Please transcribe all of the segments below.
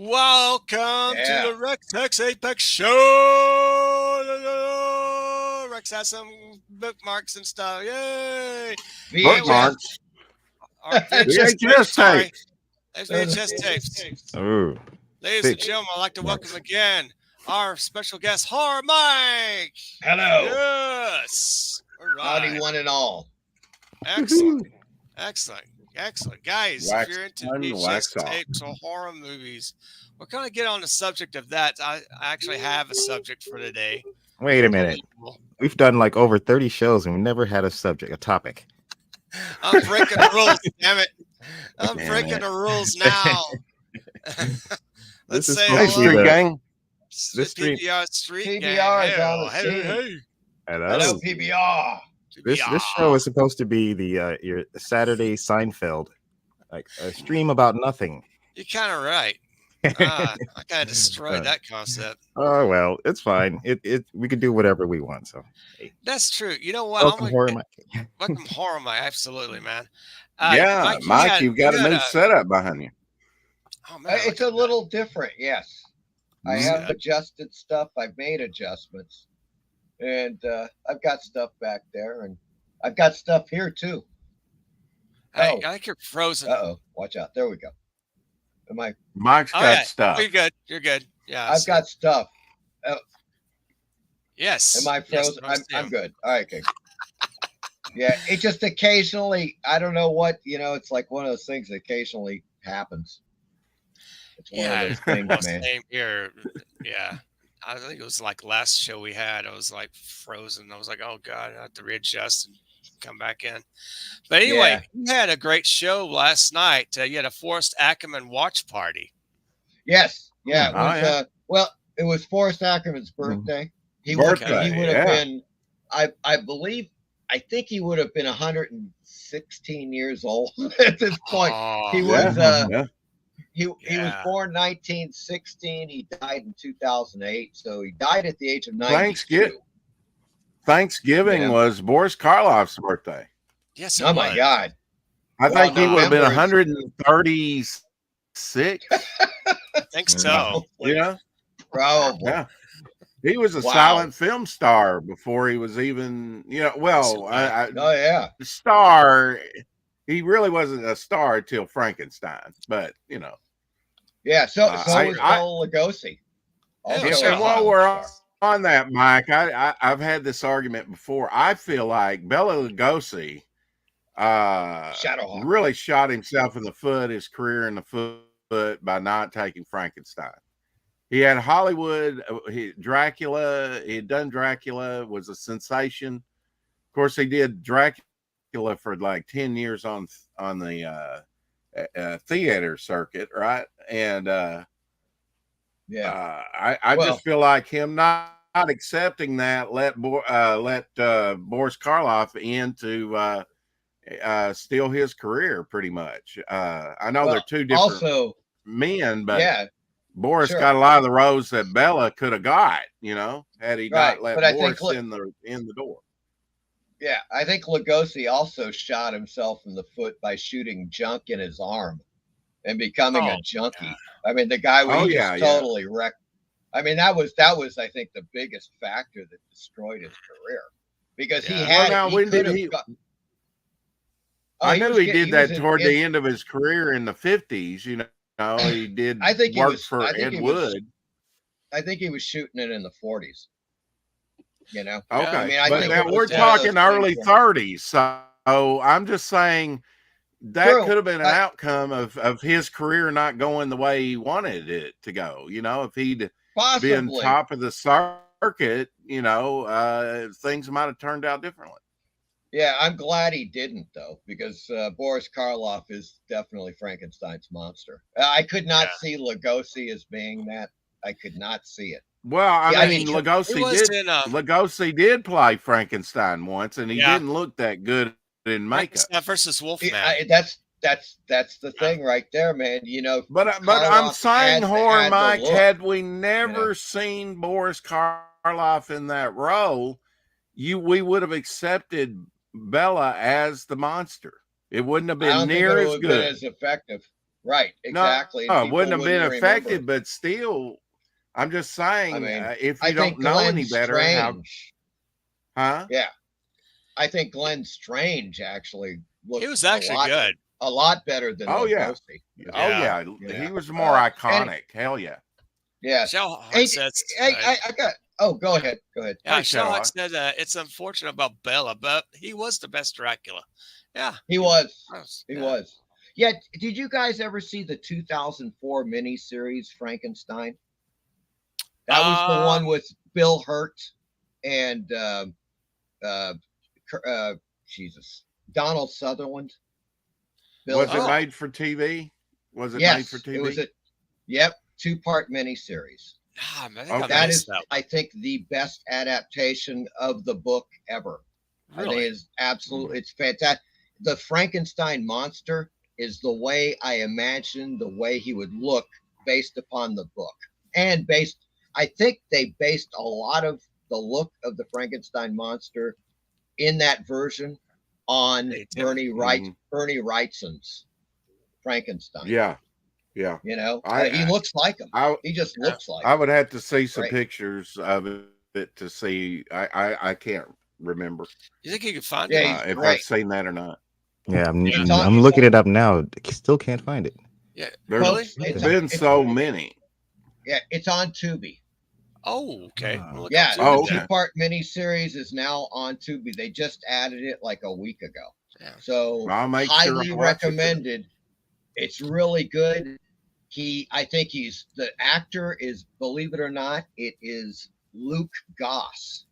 Welcome to Yeah. the HEX Apex Show. Rex has some bookmarks and stuff. Yay! Bookmarks. Our VHS tapes. VHS Sorry, tapes. there's VHS tapes. Oh, Ladies and gentlemen, I'd like to welcome again our special guest, Horror Mike. Hello. Yes. All Howdy, right. one and all. Excellent. Excellent. Excellent. Guys, Wax if you're into on, VHS wax off. tapes or horror movies, we're going to get on the subject of that. I actually have a subject for today. wait a minute. We've done like over 30 shows and we never had a subject, a topic. I'm breaking the rules, damn it. I'm Damn breaking it. the rules now. Let's This is say supposed to be hello. the- gang. This stream- PBR Street PBR Gang. is on the Hey, scene. hey. Hello, PBR. This show is supposed to be the your Saturday Seinfeld, like a stream about nothing. You're kind of right. I kind of destroyed that concept. Oh well, it's fine. We can do whatever we want. So That's true. You know what? welcome, Horror Mike. Welcome, Horror Mike. Absolutely, man. Yeah, Mike, you've got a new setup behind you. Oh, man, It's a little different, yes. I have Yeah. adjusted stuff. I've made adjustments. And I've got stuff back there. And I've got stuff here, too. I think you're frozen. Uh-oh. Watch out. There we go. Am I? Mike's got yeah. stuff. You're good. You're good. Yeah. I've got stuff. Yes. Am I frozen? Yes, I'm good. All right, okay. Yeah, it just occasionally, I don't know what, it's like one of those things that occasionally happens. It's one of those things, man. Same here. Yeah. I think it was like last show we had. I was like frozen. I was like, oh God, I have to readjust and come back in. But anyway, you had a great show last night. You had a Forrest Ackerman watch party. Yes. Yeah. It Oh, was, yeah. well, it was Forrest Ackerman's birthday. He Birthday, would have yeah. been, I think he would have been 116 years old at this point. Oh, He was, Yeah. he was Yeah. born 1916. He died in 2008. So he died at the age of 92. Thanksgiving Yeah. was Boris Karloff's birthday. yes. It Oh my was. God. I Well, think he would have been November is- 136. I think so. Yeah. Probably. Yeah. He was a Wow. silent film star before he was even, well, Oh yeah. star. He really wasn't a star until Frankenstein, but Yeah. So I- was I- Bela Lugosi. Also Yeah, a sure. and while silent we're star. on that, Mike, I've had this argument before. I feel like Bela Lugosi Shadowhawk. really shot himself in the foot, his career in the foot, by not taking Frankenstein. He had Hollywood, Dracula. He had done Dracula, was a sensation. Of course, he did Dracula for like 10 years on the theater circuit, right? And Yeah. I Well- just feel like him not accepting that let Boris Karloff in to steal his career, pretty much. I know they're two different Also, men, but yeah. Boris Sure. got a lot of the roles that Bella could have got, had he Right, not let but I think Boris in the door. Yeah, I think Lugosi also shot himself in the foot by shooting junk in his arm and becoming a junkie. yeah. I mean, the guy was Yeah. totally wrecked. I mean, that was I think the biggest factor that destroyed his career because he Yeah. had. Well, now, he when did could have he- got- I knew he did that was toward in- the end of his career in the 50s. He did I think he work was- for I think Ed he was- Wood. I think he was shooting it in the 40s. Okay, I mean, I but think now it was we're one of talking those early things 30s. So I'm just saying that True. could have been an outcome of his career not going the way he wanted it to go. If he'd possibly. been top of the circuit, things might have turned out differently. Yeah, I'm glad he didn't though, because Boris Karloff is definitely Frankenstein's monster. I could not see Lugosi as being that. I could not see it. Well, Yeah, I I mean, mean, Lugosi did play Frankenstein once, and he Yeah. didn't look that good in makeup. Frankenstein versus Wolfman. That's the thing right there, man. But I'm Karloff saying, had Horror the Mike, look. had we never seen Boris Karloff in that role, we would have accepted Bella as the monster. It wouldn't have I don't been near think it as would have good. been as effective. Right, exactly. No, And it people wouldn't have been wouldn't affected, remember. but still, I'm just I saying, mean, if I you don't think know Glenn any better, Strange. huh? Yeah, I think Glenn Strange actually He looks was actually good. a lot better than Oh yeah, Lugosi. oh Yeah. yeah, You know, he was more and iconic. Hell yeah. yes. Shell Hey, Hawk says, I got. Oh, go ahead. Go ahead. yeah, Hey, Shell Hawk Sherlock. said it's unfortunate about Bella, but he was the best Dracula. Yeah, He was. He Yeah. was. Yeah. Did you guys ever see the 2004 miniseries Frankenstein? That was the Uh, one with Bill Hurt and uh, Jesus, Donald Sutherland. Bill Was it Hurt. oh, made for TV? Was it made for Yes, it was TV? a yep 2-part miniseries. I think I Okay. That missed is, that I one. think, the best adaptation of the book ever. I think Really? it's absolutely, it's fantastic. The Frankenstein monster is the way I imagined the way he would look based upon the book, and I think they based a lot of the look of the Frankenstein monster in that version on Hey, Tim. Mhm. Bernie Wrightson's Frankenstein. Yeah, yeah. You know, he I, looks like him. I, He just Yeah. looks like I him. would have to see some Right. pictures of it to see. I can't remember You think you could find Yeah, it? he's if I've great. seen that or not. Yeah, Yeah. I'm looking it up now. Still can't find it. Yeah. There's Really? Folks, been so many. yeah, it's on Tubi. Oh, okay. Ah. We'll look on Yeah, Tubi the Oh, then. okay. 2-part miniseries is now on Tubi. They just added it like a week ago. Yeah. So I'll make sure highly I watch it. recommended. It's really good. I think the actor is, believe it or not, it is Luke Goss.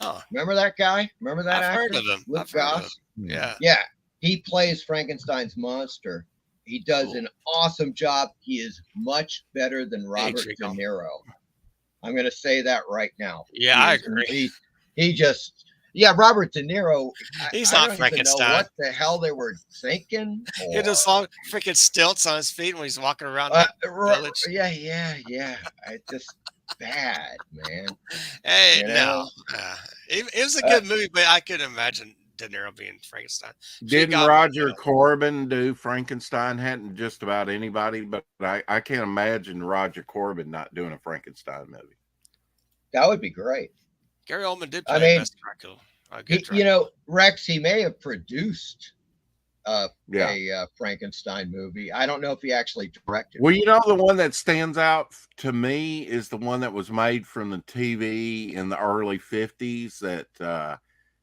Huh. Remember that guy? Remember that I've heard actor? of him. Luke I've heard of him. Goss? Yeah. Yeah, he plays Frankenstein's monster. He does Cool. an awesome job. He is much better than Robert De Trico. Niro. I'm going to say that right now. Yeah, I agree. He just, yeah, Robert De Niro. He's I not don't even know Frankenstein. what the hell they were thinking. He had those long freaking stilts on his feet when he's walking around Uh, the village. yeah. It's just bad, man. Hey, You no. know? It was a good movie, but I couldn't imagine De Niro being Frankenstein. Didn't Roger Corbin do Frankenstein? Hadn't just about anybody, but I can't imagine Roger Corbin not doing a Frankenstein movie. That would be great. Gary Oldman did play best Dracula. You know, Rex, he may have produced a Yeah. Frankenstein movie. I don't know if he actually directed. Well, you know, the one that stands out to me is the one that was made from the TV in the early 50s that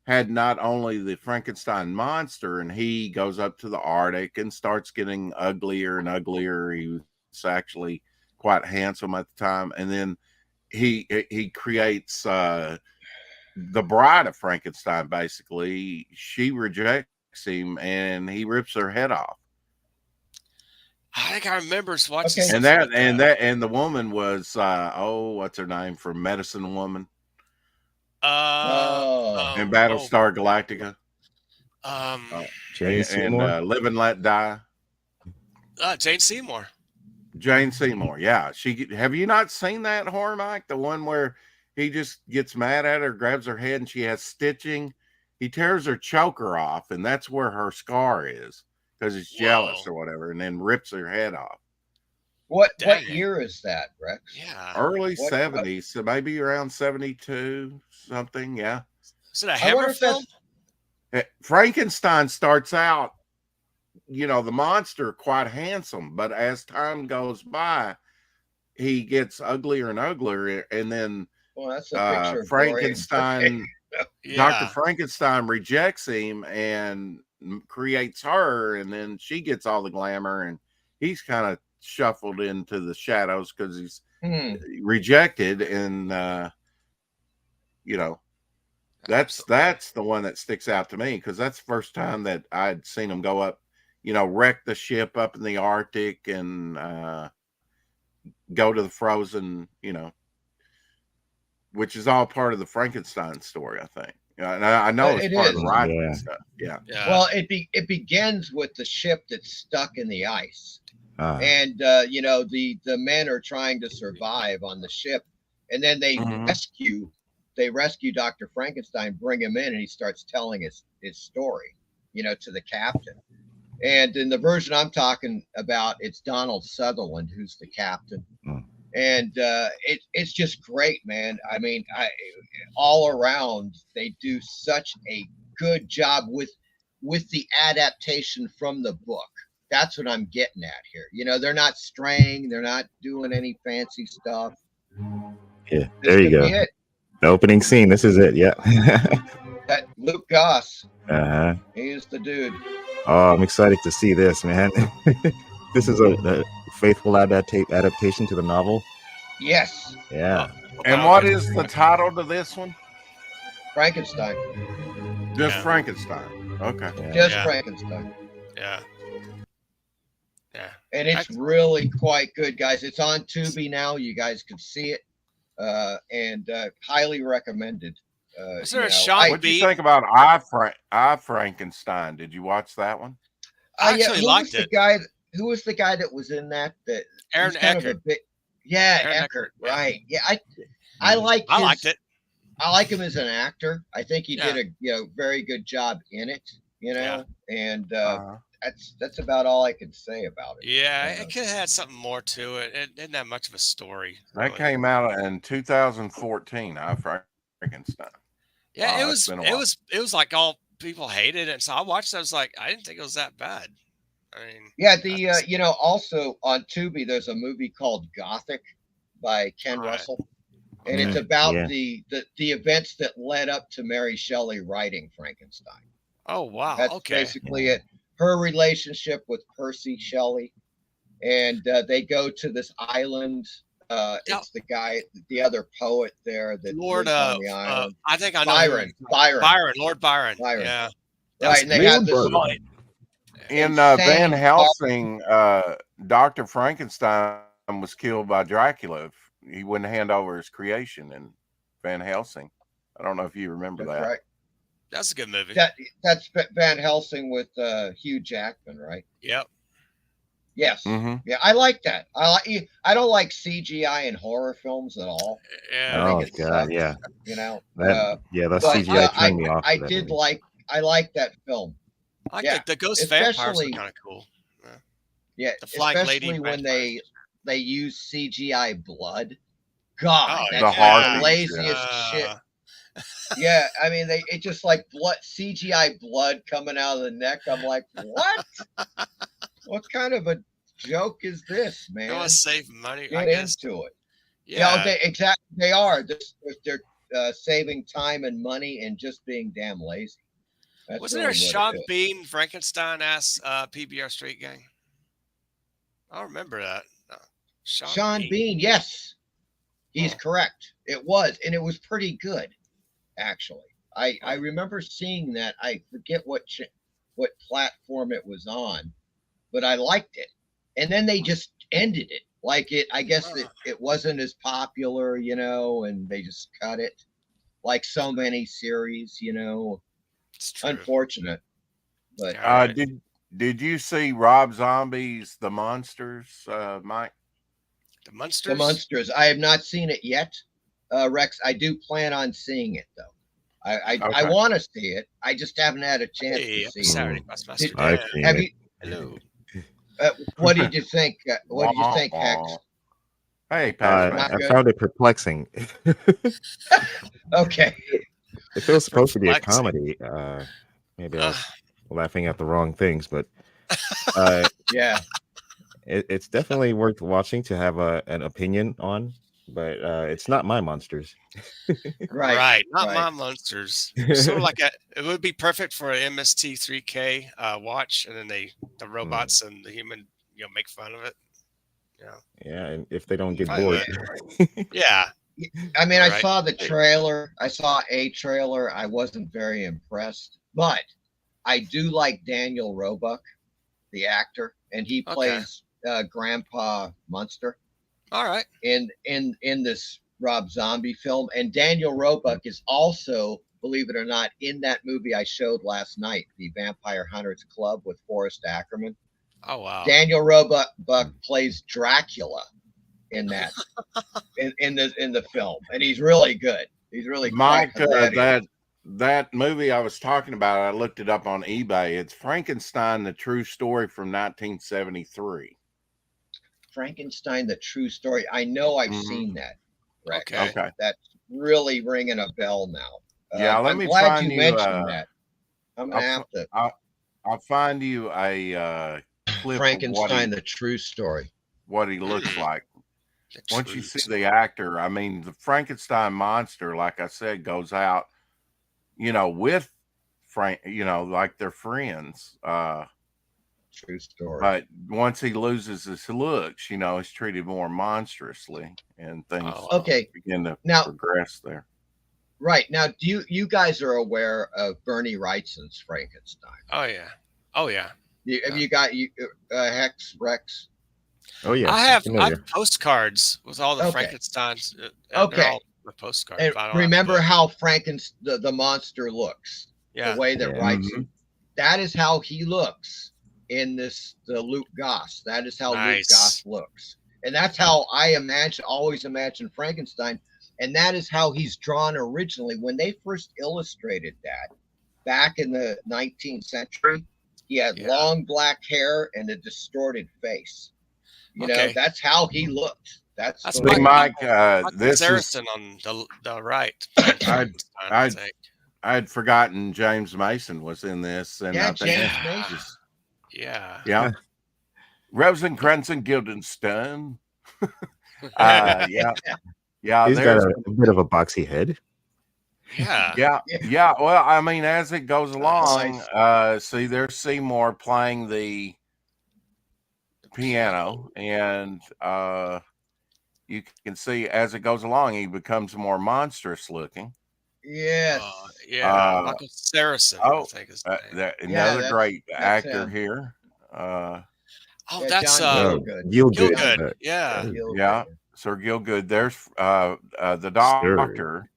had not only the Frankenstein monster, and he goes up to the Arctic and starts getting uglier and uglier. He was actually quite handsome at the time. And then he creates the bride of Frankenstein. Basically, she rejects him and he rips her head off. I think I remember watching Okay. And the woman was what's her name from Medicine Woman and Battlestar Galactica. Jane Seymour and Live and Let Die. Jane Seymour. Jane Seymour, yeah. Have you not seen that horror, Mike? The one where he just gets mad at her, grabs her head, and she has stitching. He tears her choker off, and that's where her scar is because he's jealous or whatever, and then rips her head off. What year is that, Rex? Yeah, early 70s, so maybe around 72 something. Yeah. Is it a Hammer film? Frankenstein starts out, you know, the monster quite handsome, but as time goes by, he gets uglier and uglier, and then that's a picture of Frankenstein. Dr. Frankenstein rejects him and creates her, and then she gets all the glamour, and he's kind of shuffled into the shadows because he's rejected. And you know, that's the one that sticks out to me because that's the first time that I'd seen him go up, you know, wreck the ship up in the Arctic and go to the frozen, you know, which is all part of the Frankenstein story, I think. And I know it's part of the writing and stuff. Yeah. Well, it begins with the ship that's stuck in the ice. And you know, the men are trying to survive on the ship, and then they rescue Dr. Frankenstein, bring him in, and he starts telling his story, you know, to the captain. And in the version I'm talking about, it's Donald Sutherland who's the captain. Mm. And it's just great, man. I mean, all around they do such a good job with the adaptation from the book. That's what I'm getting at here. You know, they're not straying, they're not doing any fancy stuff. Yeah, This there you could go. be it. The opening scene. This is it. Yeah. That Luke Goss, Uh-huh. he is the dude. Oh, I'm excited to see this, man. This is a faithful adaptation to the novel. Yes, Yeah. And what is the title to this one? Frankenstein. Just Yeah. Frankenstein. Okay. Yeah. Just Yeah. Frankenstein. Yeah. Yeah. And it's really quite good, guys. It's on Tubi now. You guys can see it, and highly recommended. Was there you a know, Sean What do you Bean? think about I Frankenstein? Did you watch that one? I yeah, actually who liked was the it. guy? Who was the guy that was in that? That Aaron he's kind of a Eckhart. bit. Yeah, Aaron Eckhart. Eckhart, yeah. Right. Yeah, I like. I liked it. I like him as an actor. I think he Yeah. did a very good job in it. You know, and Uh-huh. that's about all I can say about it. Yeah, it could have had something more to it. It didn't have much of a story. That really. came out in 2014. I Frankenstein. Yeah, Wow, it it's was. been a It while. was. It was like all people hated it. So I watched it. I was like, I didn't think it was that bad. I mean, Yeah, the you know, also on Tubi there's a movie called Gothic by Ken Right. Russell. And it's Okay. about Yeah. the events that led up to Mary Shelley writing Frankenstein. oh wow. That's Okay. basically it. Her relationship with Percy Shelley, and they go to this island. Yeah. It's the guy, the other poet there that Lord. lives on the island. I think I know. who Byron. you're- Byron. Byron. Lord Byron. Byron. Yeah. Right, and they have this. Lord Byron. In Insane Van Helsing, Dr. Frankenstein was killed by Dracula. He wouldn't hand over his creation in Van Helsing. I don't know if you remember That's that. right. That's a good movie. That's Van Helsing with Hugh Jackman, right? Yep. Yes. Mm-hmm. Yeah, I like that. I don't like CGI in horror films at all. Yeah. Oh it God, sucks. yeah. You know. That But CGI turned me off. I to that did movie. like that film. I like Yeah, the ghost vampires were especially- kind of cool. Yeah, The flying lady especially when vampires. they use CGI blood. God, Oh, that's the like harpies, the laziest shit. Uh, Yeah, I mean it just like blood CGI blood coming out of the neck. I'm like, what? What kind of a joke is this, They man? want to save money. I Get guess. into it. Yeah. They are. They're saving time and money and just being damn lazy. That's Wasn't there a really what Sean it is. Bean Frankenstein ass PBR Street Gang? I don't remember that. No. Sean Bean, yes, he's Oh. correct. It was, and it was pretty good, actually. I remember seeing that. I forget what platform it was on, but I liked it. And then they just ended it. Like I guess it wasn't as popular, you know, and they just cut it. Like so many series, you know. It's true. Unfortunate. But Yeah. Right. Did you see Rob Zombie's The Monsters, Mike? The Munsters. The Monsters, I have not seen it yet, Rex. I do plan on seeing it though. I Okay. want to see it. I just haven't had a chance Hey, to see happy Saturday, it. Master I've Dan. seen Have it. you? Hello. What did you think? What did you think, Hex? Hey, Pat. Not I good? found it perplexing. Okay. If it was supposed to be a Perplexing. comedy, maybe I was laughing at the wrong things, but Yeah. it's definitely worth watching to have an opinion on. But it's not my monsters. Right. Right. Not right. my Munsters. Sort of like it would be perfect for an MST3K watch, and then the robots and the human, make fun of it. Yeah, and if they don't get Fine bored. Yeah. I mean, I Right. saw the trailer. I saw a trailer. I wasn't very impressed, but I do like Daniel Roebuck, the actor, and he Okay. plays Grandpa Munster All right. in this Rob Zombie film. And Daniel Roebuck is also, believe it or not, in that movie I showed last night, The Vampire Hunters Club with Forrest Ackerman. Oh wow. Daniel Roebuck plays Dracula in that in the film, and he's really good. He's really Mike, quite hilarious. that movie I was talking about, I looked it up on eBay. It's Frankenstein: The True Story from 1973. Frankenstein, the true story. I know I've Mhm. seen that, Rex. Okay. Okay. That's really ringing a bell now. Yeah, let I'm me glad find you you. mentioned that. I'm gonna I'll, have to I'll find you a clip of Frankenstein, the true story. what he looks Mm, like. the Once you true see story. the actor, I mean, the Frankenstein monster, like I said, goes out, with Frank, like they're friends. True story. But once he loses his looks, he's treated more monstrously, and things Oh, wow. Okay, begin to now, progress there. right now, do you guys are aware of Bernie Wrightson's Frankenstein? Oh yeah. Oh yeah. Have Yeah. you got Hex Rex? Oh yeah, I have familiar. postcards with all the Okay, Frankensteins. They're okay. all the postcards, And but I don't have the remember book. how the monster looks, the Yeah. way that Yeah. Wrightson. Hmm. That is how he looks in the Luke Goss. That is how Luke Goss Nice. looks, and that's how I always imagine Frankenstein, and that is how he's drawn originally when they first illustrated that back in the 19th century. He had Yeah. long black hair and a distorted face. Okay. That's how he looked. That's That's the See, Mike, way he. Mike, Michael this is Saracen on the right playing I Frankenstein, I I think. I'd forgotten James Mason was in this, and Yeah, I think James Yeah. Mason. just Yeah. yeah, Rosencrantz and Guildenstern. Yeah, yeah. He's got There's a bit of a boxy head. Yeah. yeah, Yeah. yeah. Well, I mean, as it goes Nice. along, see, there's Seymour playing the The piano, and you can see as it goes along, he becomes more monstrous looking. Yes. Yeah. Uh, Michael Saracen, I oh, think his name. Yeah, another great that's actor him. here. Uh, Oh, Yeah, that's John Oh, Gielgud. Gilgood. John Gilgood. Yeah. yeah, Gielgud. Sir Gilgood. There's the Sir. doctor,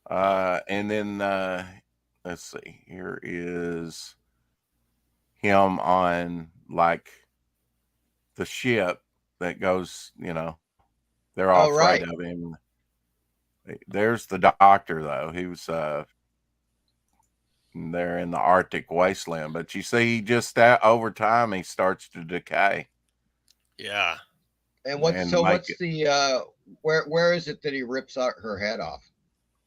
Oh, and then let's see. Here is him on like the ship that goes. They're all Oh, afraid right. of him. There's the doctor though. He was there in the Arctic wasteland, but you see, just that over time he starts to decay And yeah. and make what's it. the where is it that he rips out her head off?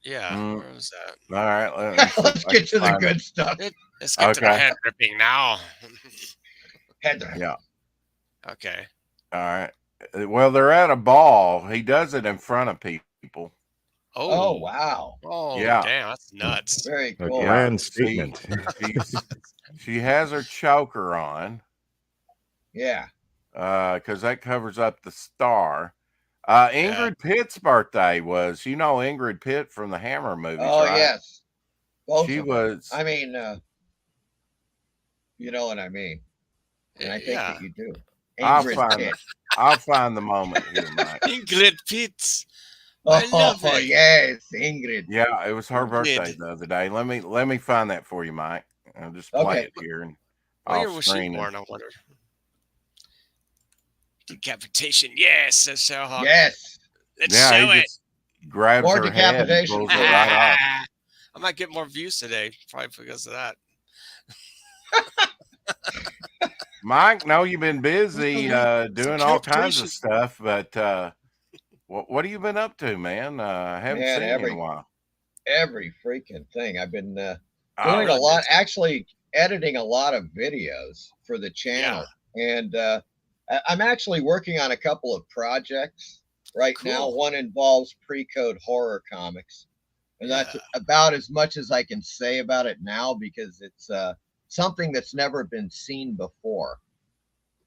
Yeah. Mm, Where was that? all right, let me see if Let's I can get to the find it. good stuff. Let's get to the Okay, head ripping now. Heather. yeah, Okay. all right. Well, they're at a ball. He does it in front of people. Oh, Oh. wow. Oh, Yeah, damn. That's nuts. Very A cool. yeah. grand See, statement. she's she has her choker on, Yeah. because that covers up the star. Yeah. Ingrid Pitt's birthday was, Ingrid Pitt from the Hammer movies, Oh, right? yes. Both She of them. was. I mean, you know what I mean. And I think that Yeah. you do. I'll Ingrid find Pitt. I'll find the moment here, Mike. Ingrid Pitt. I love Oh, it. yes, Ingrid. Yeah, it was her birthday Ingrid. the other day. Let me find that for you, Mike. I'll just play Okay. it here and What off year was she screen. born, I wonder? Decapitation. Yes, let's show her. Yes. Let's Yeah, show he it. just grabs More her head and decapitation, pulls it please. right off. I might get more views today, probably because of that. Mike, know you've been busy doing all kinds of Decapitation. stuff, but what have you been up to, man? I haven't Man, seen you in a while. every freaking thing. I've been Oh, doing a Really lot, busy. actually editing a lot of videos for the Yeah. channel. And I'm actually working on a couple of projects right now. Cool. One involves pre-code horror comics. And that's Yeah. about as much as I can say about it now because it's something that's never been seen before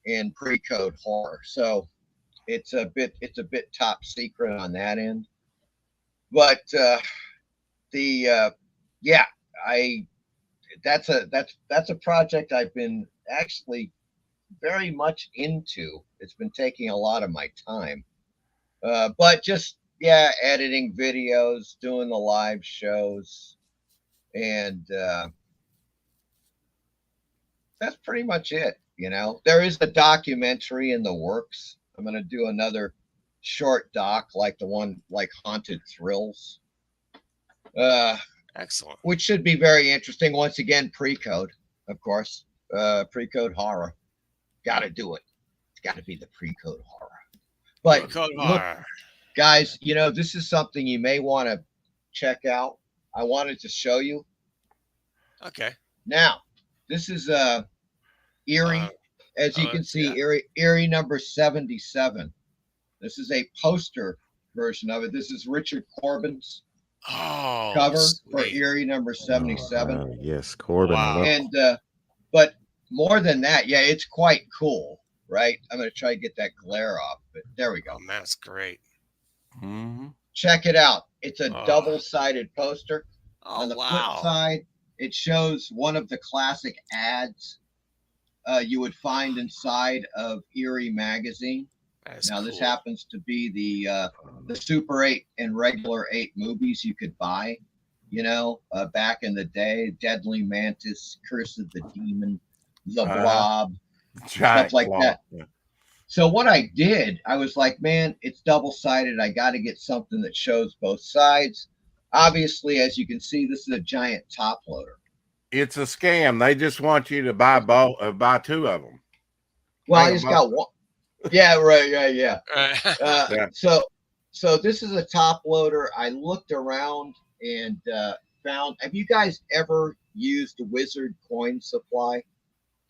in pre-code horror. So it's a bit top secret on that end. But the yeah, I that's a project I've been actually very much into. It's been taking a lot of my time, but just yeah, editing videos, doing the live shows, and that's pretty much it. There is a documentary in the works. I'm going to do another short doc like the one like Haunted Thrills. Excellent. which should be very interesting. Once again, pre-code, of course, pre-code horror. Got to do it. It's got to be the pre-code horror. But Pre-code look, horror. guys, this is something you may want to check out. I wanted to show you. Okay. Now, this is Erie. As you can see, Erie number 77. This is a poster version of it. This is Richard Corbin's cover for Erie number 77. Oh, yes, Corbin. Wow. And but more than that, yeah, it's quite cool, right? I'm going to try to get that glare off, but there we go. Oh, man, that's great. Mm-hmm. Check it out. It's a double-sided poster. Oh, On the flip side, it shows one of the classic ads you would find inside of Erie magazine. Now, this happens to be the Super 8 and Regular 8 movies you could buy, back in the day. Deadly Mantis, Curse of the Demon, The Blob, stuff like that. Yeah. So what I did, I was like, man, it's double-sided. I got to get something that shows both sides. Obviously, as you can see, this is a giant top loader. It's a scam. They just want you to buy buy two of them. Well, I just got one. Yeah, right. Yeah. So this is a top loader. I looked around and found. Have you guys ever used Wizard Coin Supply?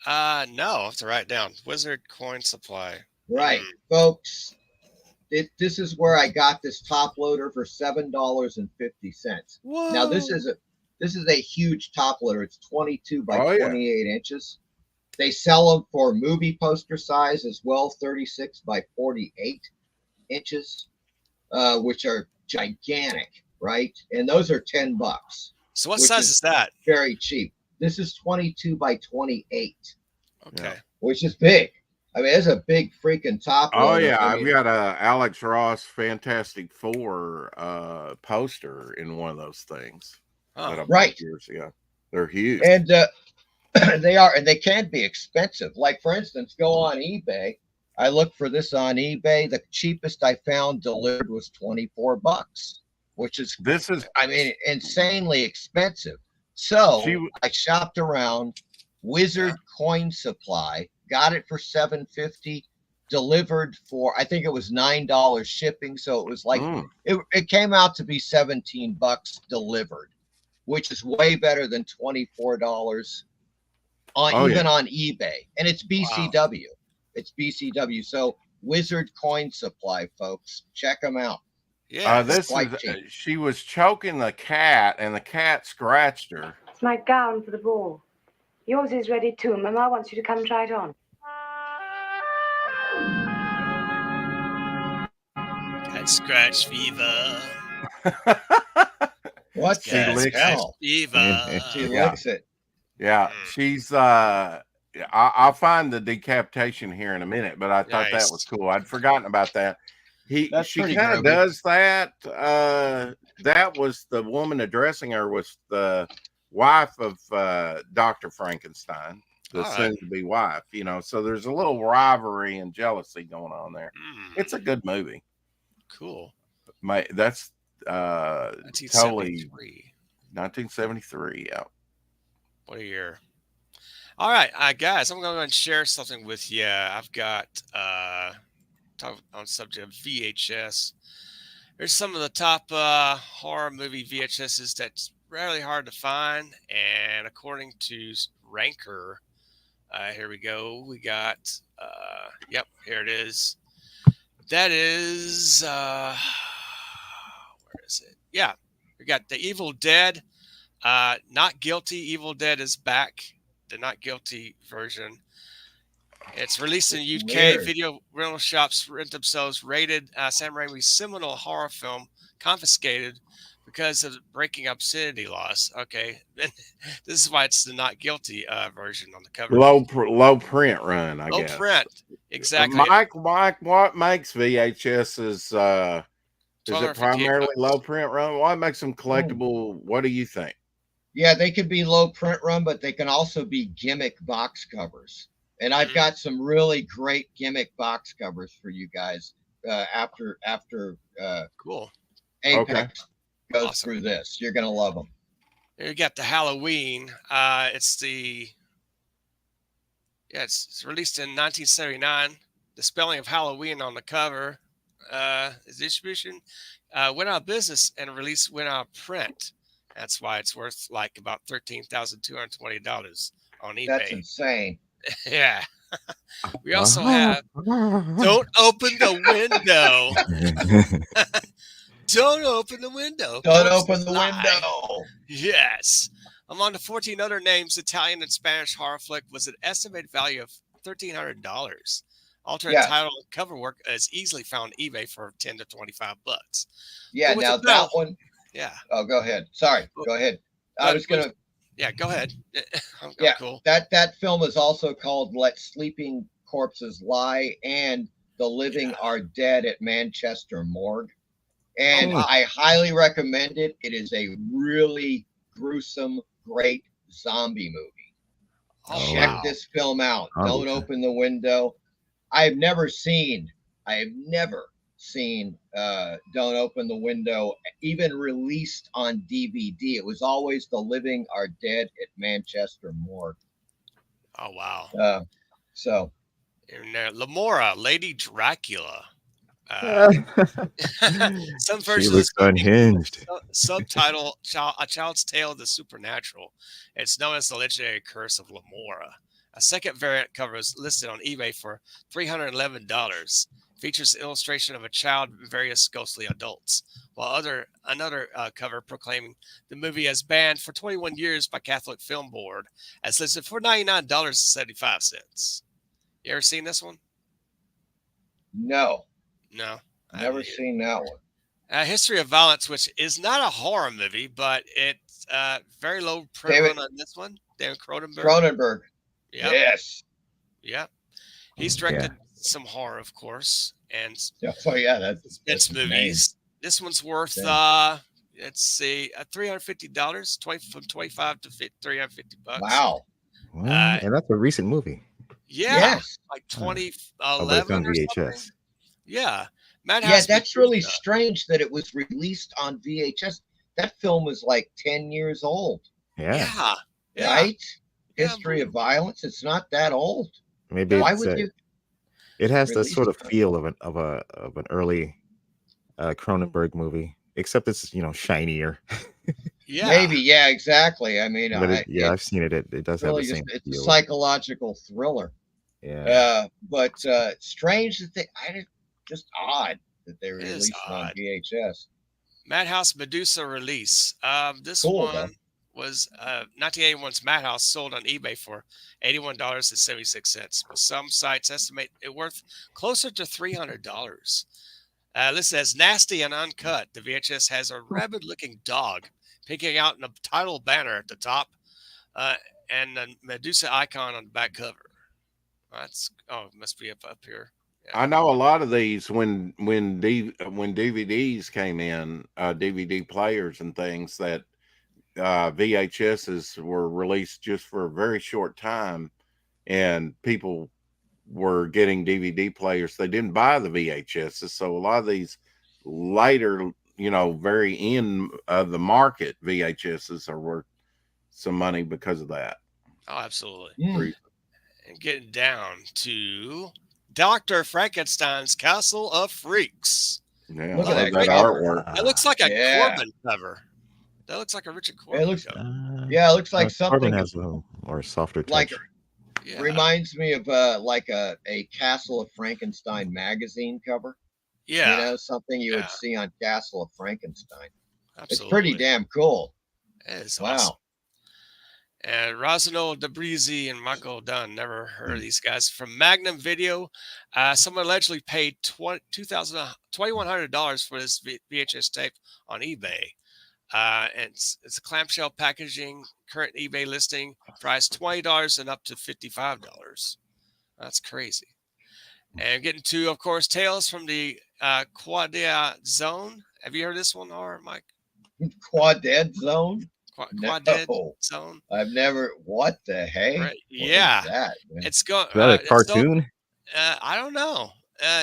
No, I have to write down Wizard Coin Supply. Right, folks. This is where I got this top loader for $7.50. Now this is a huge top loader. It's 22 by 28 inches. They sell them for movie poster size as well, 36 by 48 inches, which are gigantic, right? And those are $10. So what size is that? Very cheap. This is 22 by 28. Okay. Which is big. I mean, it's a big freaking top loader. Oh yeah, I've got a Alex Ross Fantastic Four poster in one of those things. Right. Years ago. They're huge. And they can be expensive. Like, for instance, go on eBay. I looked for this on eBay. The cheapest I found delivered was $24, which is insanely expensive. So I shopped around. Wizard Coin Supply, got it for $7.50, delivered for, I think it was $9 shipping. So it was like it came out to be $17 delivered, which is way better than $24 on on eBay. And it's BCW. Wow. It's BCW. So Wizard Coin Supply, folks, check them out. Yeah, she was choking the cat, and the cat scratched her. It's my gown for the ball. Yours is ready too. Mama wants you to come try it on. Cat scratch fever. What the hell? Fever. She licks it. Yeah, she's I'll find the decapitation here in a minute, but I thought that was cool. I'd forgotten about that. She kind of does that. That was the woman addressing her was the wife of Dr. Frankenstein, the soon-to-be wife. So there's a little rivalry and jealousy going on there. It's a good movie. Cool. That's 1973. 1973. Yeah. What a year. All right, guys, I'm going to go and share something with you. I've got talk on the subject of VHS. Here's some of the top horror movie VHSs that's really hard to find, and according to Ranker, here we go. We got here it is. That is where is it? Yeah, we got The Evil Dead. Not Guilty. Evil Dead is back. The Not Guilty version. It's released in the UK. Video rental shops rent themselves. Rated Sam Raimi's seminal horror film confiscated because of breaking obscenity laws. Okay, this is why it's the Not Guilty version on the cover. Low print run, I guess. Low print, exactly. Mike, what makes VHS is it primarily low print run? What makes them collectible? What do you think? Yeah, they could be low print run, but they can also be gimmick box covers. And I've got some really great gimmick box covers for you guys after cool Apex. goes Awesome. through this. You're gonna love them. You got the Halloween. It's released in 1979. The spelling of Halloween on the cover. Distribution went out of business and release went out of print. That's why it's worth like about $13,220 on eBay. That's insane. Yeah. We also have Don't Open the Window. Don't open the window. Don't open the window. Yes. Among the 14 other names, Italian and Spanish horror flick was an estimated value of $1,300. Alternate title and cover work is easily found on eBay for $10 to $25. Yeah, now that one. Yeah. Oh, go ahead. Sorry. Go ahead. I was gonna. Yeah, go ahead. I'm cool. That film is also called Let Sleeping Corpses Lie and The Living Are Dead at Manchester Morgue. And I highly recommend it. It is a really gruesome, great zombie movie. Check this film out. Don't Open the Window. I have never seen Don't Open the Window even released on DVD. It was always The Living Are Dead at Manchester Morgue. Oh, wow. So Lamora, Lady Dracula. Some versions she looks unhinged. Subtitle: A Child's Tale of the Supernatural. It's known as the Legendary Curse of Lamora. A second variant cover is listed on eBay for $311. Features illustration of a child and various ghostly adults, while another cover proclaiming the movie as banned for 21 years by Catholic Film Board, as listed for $99.75. You ever seen this one? No. No. Never seen that one. History of Violence, which is not a horror movie, but it's very low prevalent on this one. David Cronenberg. Yep. Yes. Yep. He's directed some horror, of course, and that's movies. Nice. This one's worth let's see, $350, from $25 to $350. Wow. And that's a recent movie. Yeah. Yes. Like 2011 or VHS. something. Yeah. Madhouse that's really strange that it was released on VHS. That film was like 10 years old. Yeah. Right? History of Violence. It's not that old. Maybe why would you? It has the sort of feel of an early Cronenberg movie, except it's shinier. Maybe, exactly. I mean, I've seen it. It does really have the same. It's a psychological thriller. Yeah. But strange that just odd that they released it on VHS. Madhouse Medusa release. This one was 1981's Madhouse, sold on eBay for $81.76. But some sites estimate it worth closer to $300. Listed as nasty and uncut, the VHS has a rabid-looking dog peeking out in a title banner at the top, and a Medusa icon on the back cover. It must be up here. Yeah. I know a lot of these when DVDs came in, DVD players and things, that VHSs were released just for a very short time, and people were getting DVD players. They didn't buy the VHSs, so a lot of these later, very end of the market VHSs are worth some money because of that. Oh, absolutely. And getting down to Dr. Frankenstein's Castle of Freaks. Yeah, look at that artwork. It looks like a Corbin cover. That looks like a Richard Corbin cover. It looks like something. Corbin has a more softer touch. Reminds me of like a Castle of Frankenstein magazine cover. Yeah. Something you would see on Castle of Frankenstein. Absolutely. It's pretty damn cool. It is awesome. And Rosano DeBrisi and Michael Dunn, never heard of these guys. From Magnum Video, someone allegedly paid $2,100 for this VHS tape on eBay. And it's a clamshell packaging, current eBay listing, price $20 and up to $55. That's crazy. And getting to, of course, Tales from the Quadead Zone. Have you heard this one, or Mike? Quadead Zone? Quadead Zone. I've never. What the heck? Right. Yeah. That, it's going. Is that a cartoon? I don't know.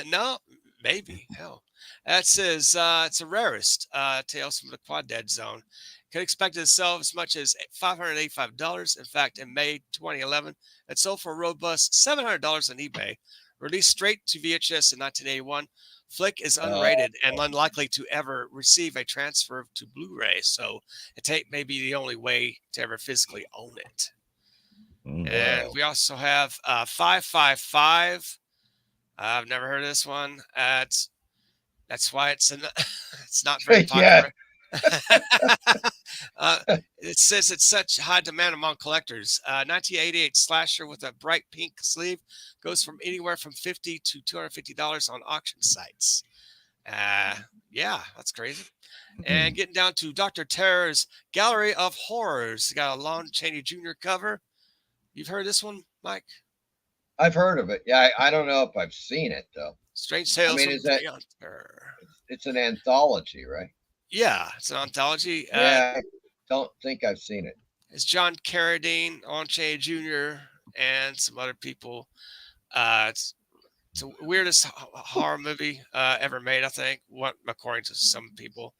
No, maybe. Hell. That says it's the rarest Tales from the Quad Dead Zone. Could expect it to sell as much as $585. In fact, in May 2011, it sold for a robust $700 on eBay. Released straight to VHS in 1981, Flick is unrated and unlikely to ever receive a transfer to Blu-ray, so it may be the only way to ever physically own it. And we also have 555. I've never heard of this one. That's why it's not very popular. It says it's such high demand among collectors. 1988 slasher with a bright pink sleeve goes from anywhere from $50 to $250 on auction sites. Yeah, that's crazy. And getting down to Dr. Terror's Gallery of Horrors. Got a Lon Chaney Jr. cover. You've heard this one, Mike? I've heard of it. Yeah, I don't know if I've seen it though. Strange Tales from Beyond. It's an anthology, right? Yeah, it's an anthology. Yeah, I don't think I've seen it. It's John Carradine, Lon Chaney Jr., and some other people. It's the weirdest horror movie ever made, I think, according to some people.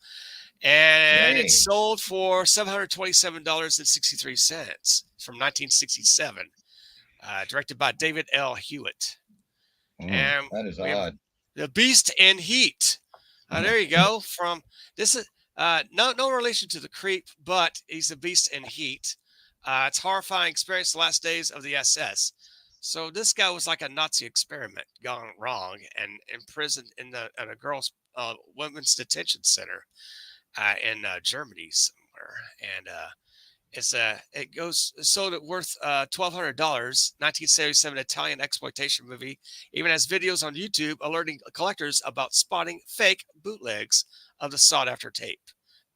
And it's sold for $727.63 from 1967. Directed by David L. Hewitt. And that is odd. The Beast in Heat. There you go. From this is no relation to the Creep, but he's a beast in heat. It's horrifying experience the last days of the SS. So this guy was like a Nazi experiment gone wrong and imprisoned in a girls' women's detention center in Germany somewhere. And it sold at worth $1,200. 1977 Italian exploitation movie. Even has videos on YouTube alerting collectors about spotting fake bootlegs of the sought-after tape.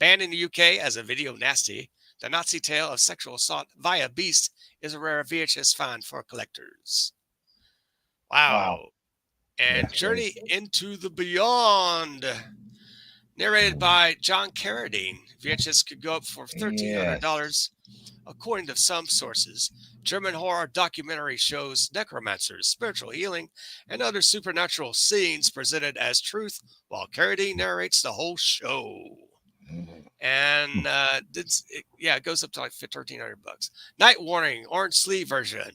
Banned in the UK as a video nasty, the Nazi tale of sexual assault via beast is a rare VHS find for collectors. Wow. And Journey into the Beyond. Narrated by John Carradine. VHS could go up for $1,300. According to some sources, German horror documentary shows necromancers, spiritual healing, and other supernatural scenes presented as truth, while Carradine narrates the whole show. And it goes up to like $1,300. Night Warning, orange sleeve version.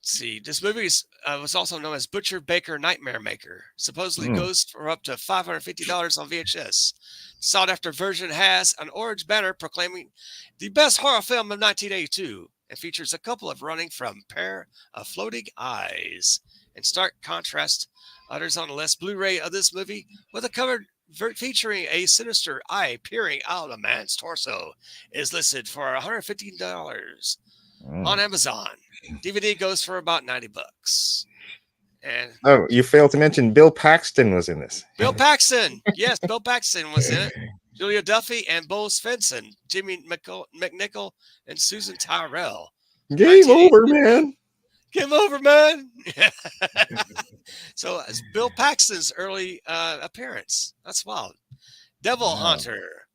See, this movie was also known as Butcher Baker Nightmare Maker. Supposedly goes for up to $550 on VHS. Sought-after version has an orange banner proclaiming the best horror film of 1982 and features a couple of running from pair of floating eyes. In stark contrast, others on the list, Blu-ray of this movie with a cover featuring a sinister eye peering out a man's torso is listed for $115 on Amazon. DVD goes for about $90. And you failed to mention Bill Paxton was in this. Bill Paxton, yes, Bill Paxton was in it. Julia Duffy and Bo Svensson, Jimmy McNichol, and Susan Tyrell. Game over, man. Game over, man. So it's Bill Paxton's early appearance. That's wild. Devil Hunter.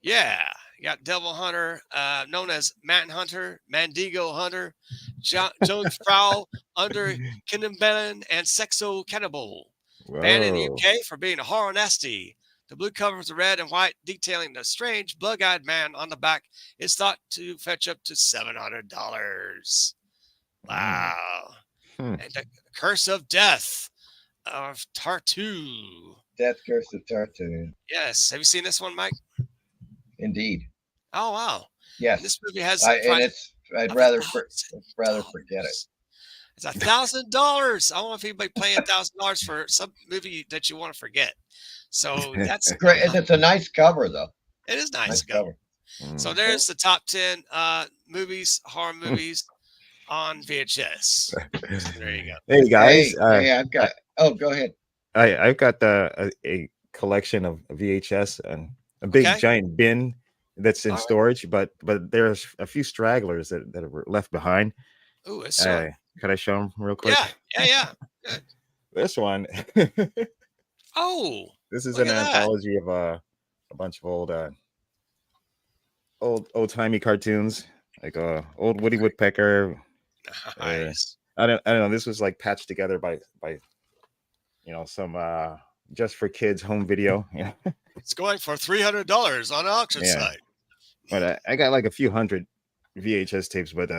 Yeah. You got Devil Hunter, known as Manhunter, Mandigo Hunter, Jones Frau, Under Kindenbellen, and Sexo Cannibal. Banned in the UK for being a horror nasty. The blue cover with the red and white detailing the strange, bug-eyed man on the back is thought to fetch up to $700. Wow. And the Curse of Death of Tartu. Death Curse of Tartu. Yes. Have you seen this one, Mike? Indeed. Oh, wow. Yes. This movie has I'd rather forget it. It's $1,000. I don't know if anybody paying $1,000 for some movie that you want to forget. So that's great. It's a nice cover, though. It is nice cover. So there's the top 10 horror movies on VHS. So there you go. Hey guys, I've got. Oh, go ahead. I've got a collection of VHS and a big giant bin that's in storage, but there's a few stragglers that were left behind. Ooh, could I show them real quick? Yeah. Good. This one. This is an anthology of a bunch of old timey cartoons, like old Woody Woodpecker. Nice. I don't know. This was like patched together by some just for kids home video. It's going for $300 on auction Yeah. site. But I got like a few hundred VHS tapes. But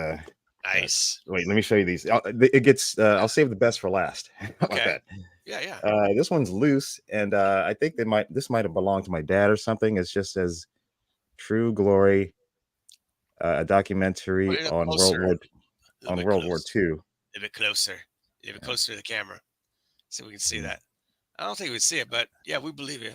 Nice. wait, let me show you these. It gets. I'll save the best for last. How about Okay. that? Yeah. This one's loose, and I think this might have belonged to my dad or something. It just says "True Glory," a documentary Look on closer. World A little bit War close. II. A little bit closer. A little bit closer to the camera. So we can see that. I don't think we see it, but yeah, we believe you.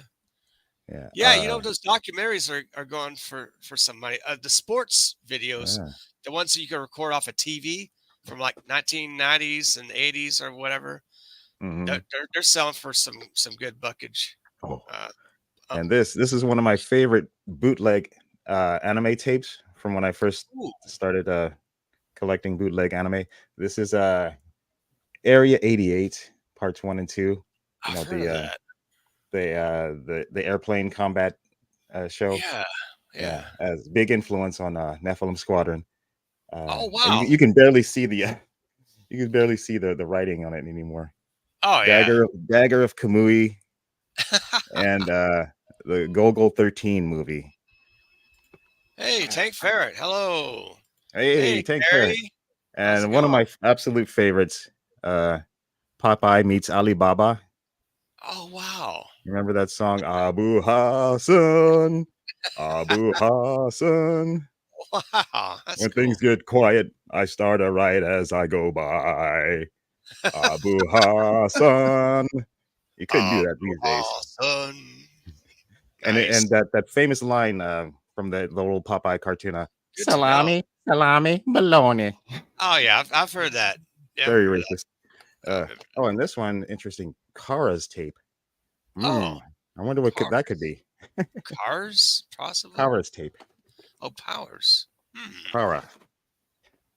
Yeah. Yeah, those documentaries are going for some money. The sports videos, Yeah. the ones that you can record off a TV from like 1990s and 80s or whatever, Mhm. they're selling for some good buckage. Oh. Uh, And this is one of my favorite bootleg anime tapes from when I first ooh, started collecting bootleg anime. This is Area 88 parts 1 and 2. I've heard of that. The airplane combat show. Yeah. As big influence on Nephilim Squadron. Oh And wow. you can barely see the writing on it anymore. Oh yeah. Dagger of Kamui and the Gogol 13 movie. Hey, Tank Ferret. Hello. Hey, Hey, Tank Ferret. Gary. How's it And one of going? my absolute favorites, Popeye meets Alibaba. Oh wow. Remember that song, Abu Hassan, Abu Hassan. Wow. That's When cool. things get quiet, I start a right as I go by. Abu Hassan. You couldn't do that these days. Son. And Nice. that famous line from the little Popeye cartoon, Good to know. salami, bologna. Oh yeah, I've heard that. Yeah, I've Very heard racist. that. I remember. Oh, and this one, interesting. Kara's tape. Oh, I wonder what car, that could be. cars, possibly. Kara's tape. Oh, powers. Kara.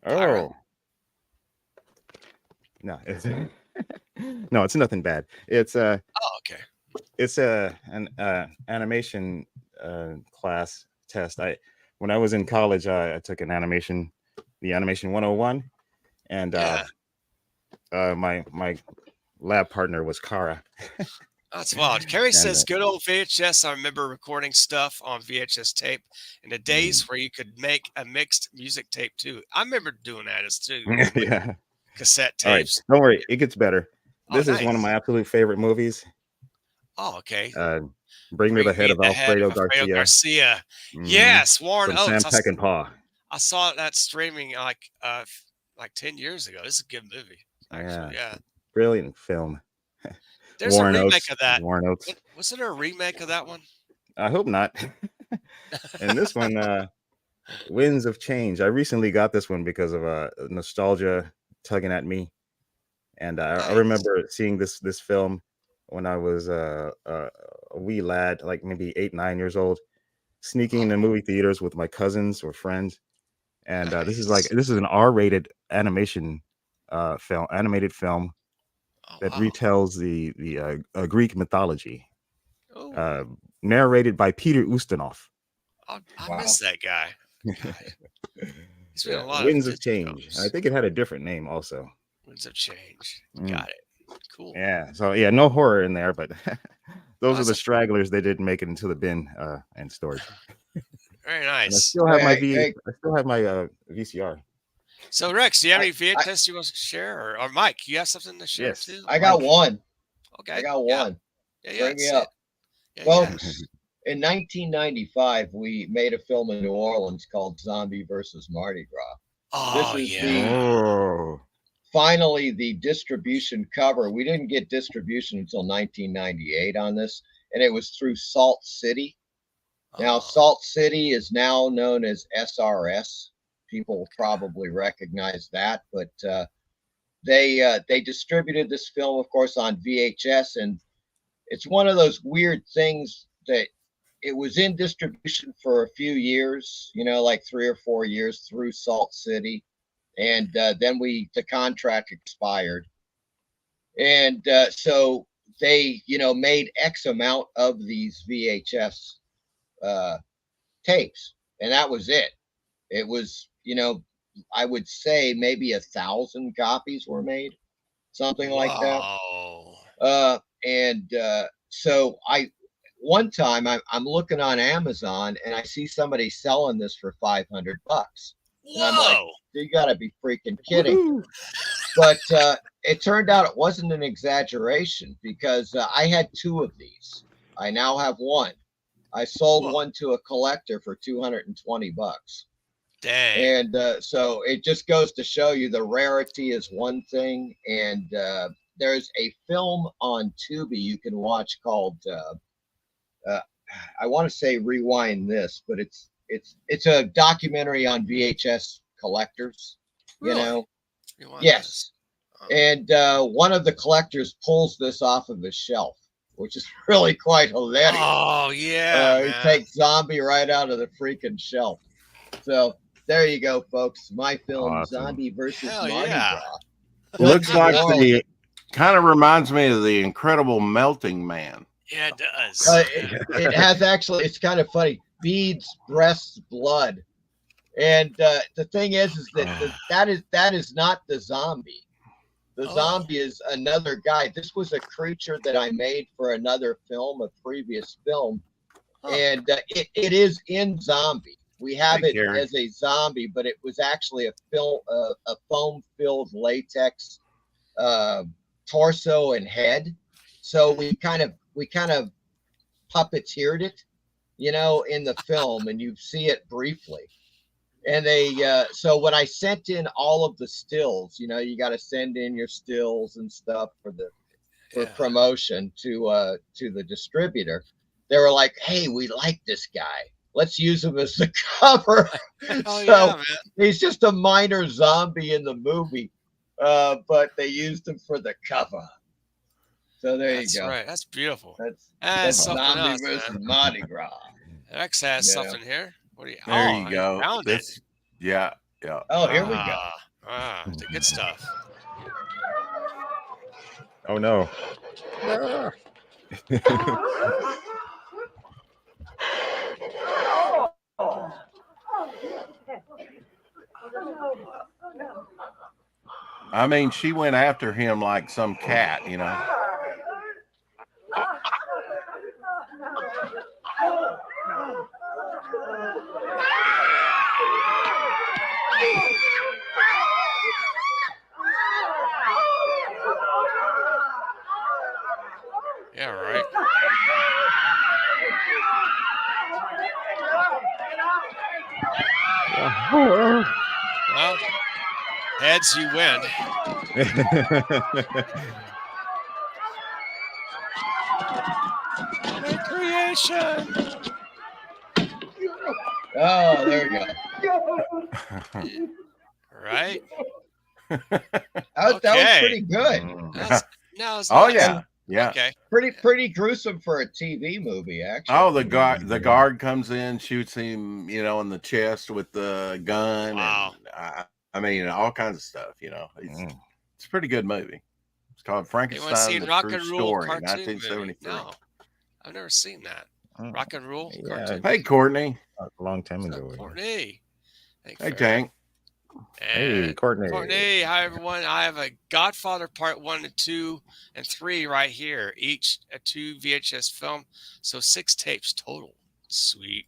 Kyra. Oh. No, it's no, it's nothing bad. It's Oh, okay. it's an animation class test. When I was in college, I took the animation 101, and Yeah, my lab partner was Kara. that's wild. Carrie And says, "Good old VHS." I remember recording stuff on VHS tape in the days where you could make a mixed music tape too. I remember doing that as too. With yeah. cassette All right, tapes. don't worry, it gets better. Oh, This is one of nice. my absolute favorite movies. Oh, okay. Bring Me the Bring Head me of the head of Alfredo Alfredo Garcia. Garcia. hmm Yes, Warren From Sam Oates. Peckinpah. I saw that streaming like 10 years ago. This is a good movie, actually. Yeah, Yeah. brilliant film. There's a remake of that. Warren Oates. Wasn't there a remake of that one? I hope not. And this one, Winds of Change. I recently got this one because of nostalgia tugging at me, and I Nice. remember seeing this film when I was a wee lad, like maybe 8, 9 years old, sneaking in the Oh, movie theaters with my cousins or friends. And nice. this is an R-rated animated film Oh, that wow. retells the Greek mythology, Oh, uh, narrated by Peter Ustinov. I Wow. miss that guy. God, he's been in Yeah, a lot of Winds of Disney Change. I movies. think it had a different name also. Winds of Change. Mm, Got it. Cool. yeah, so yeah, no horror in there, but Well, those are that's the stragglers. They didn't make it into the bin and storage. very And I nice. still have Hey, I still have my VCR. So, Rex, do you have I, any I, VHS you want to share? Or Mike, you have something to share Yes, too? I got Mike. one. I Okay. got Yeah. one. Yeah. Bring That's me it. up. Yeah. Folks, in 1995, we made a film in New Orleans called Zombie versus Mardi Gras. This Oh, is yeah. finally the distribution cover. We didn't get distribution until 1998 on this, and it was through Salt City. Now, Oh, Salt City is now known as SRS. People will probably recognize that, but they distributed this film, of course, on VHS, and it's one of those weird things that it was in distribution for a few years, like 3 or 4 years through Salt City, and then the contract expired, and so they made X amount of these VHS uh, tapes, and that was it. It was I would say maybe 1,000 copies were made, something like that. wow. And so one time I'm looking on Amazon and I see somebody selling this for $500, and I'm like, Whoa! you got to be freaking kidding! Woohoo. But it turned out it wasn't an exaggeration because I had 2 of these. I now have 1. I sold Whoa. 1 to a collector for $220. Dang. And so it just goes to show you the rarity is one thing. And there's a film on Tubi you can watch called I want to say Rewind This, but it's a documentary on VHS collectors. Really? You know, You want yes. this? Oh. And one of the collectors pulls this off of his shelf, which is really quite hilarious. Oh yeah, He man. takes Zombie right out of the freaking shelf. So there you go, folks. My film, Awesome. Zombie versus Hell Mardi yeah. Gras. Looks like Wow. the kind of reminds me of the Incredible Melting Man. Yeah, it does. It has actually. It's kind of funny. Beads, breasts, blood, and the thing is that that is not the zombie. The zombie is another guy. This was a creature that I made for another film, a previous film, and it is in Zombie. We have Hey, it Gary. as a zombie, but it was actually a foam-filled latex torso and head. So we kind of puppeteered it, in the film, and you see it briefly. And so when I sent in all of the stills, you got to send in your stills and stuff for promotion to the distributor. They were like, "Hey, we like this guy. Let's use him as the cover." Oh So yeah, man. he's just a minor zombie in the movie, but they used him for the cover. So there That's you go. right. That's beautiful. That's something Zombie else, versus man. Mardi Gras. X has Yeah. something here. What do you? There oh, you go. Found This, yeah. Oh, here we go. The good stuff. Oh no. I mean, she went after him like some cat, Yeah, right. Well, heads, you win. Recreation. Oh, there we go. Right. That was Okay. pretty good. No, it's Oh not. yeah. Okay. Pretty gruesome for a TV movie, actually. Oh, the guard comes in, shoots him, in the chest with the gun. Wow. And, I mean, all kinds of stuff. It's a pretty good movie. It's called Anyone Frankenstein: seen The Rock True and Roll Story, cartoon 1973. movie? No, I've never seen that. Rock and Roll Yeah. cartoon. Hey, Courtney. A long time What's up, ago. Courtney. Hey, Tank. Hey, And Courtney. Courtney, hi everyone. I have a Godfather Part 1 and 2 and 3 right here. Each a 2 VHS film, so 6 tapes total. Sweet.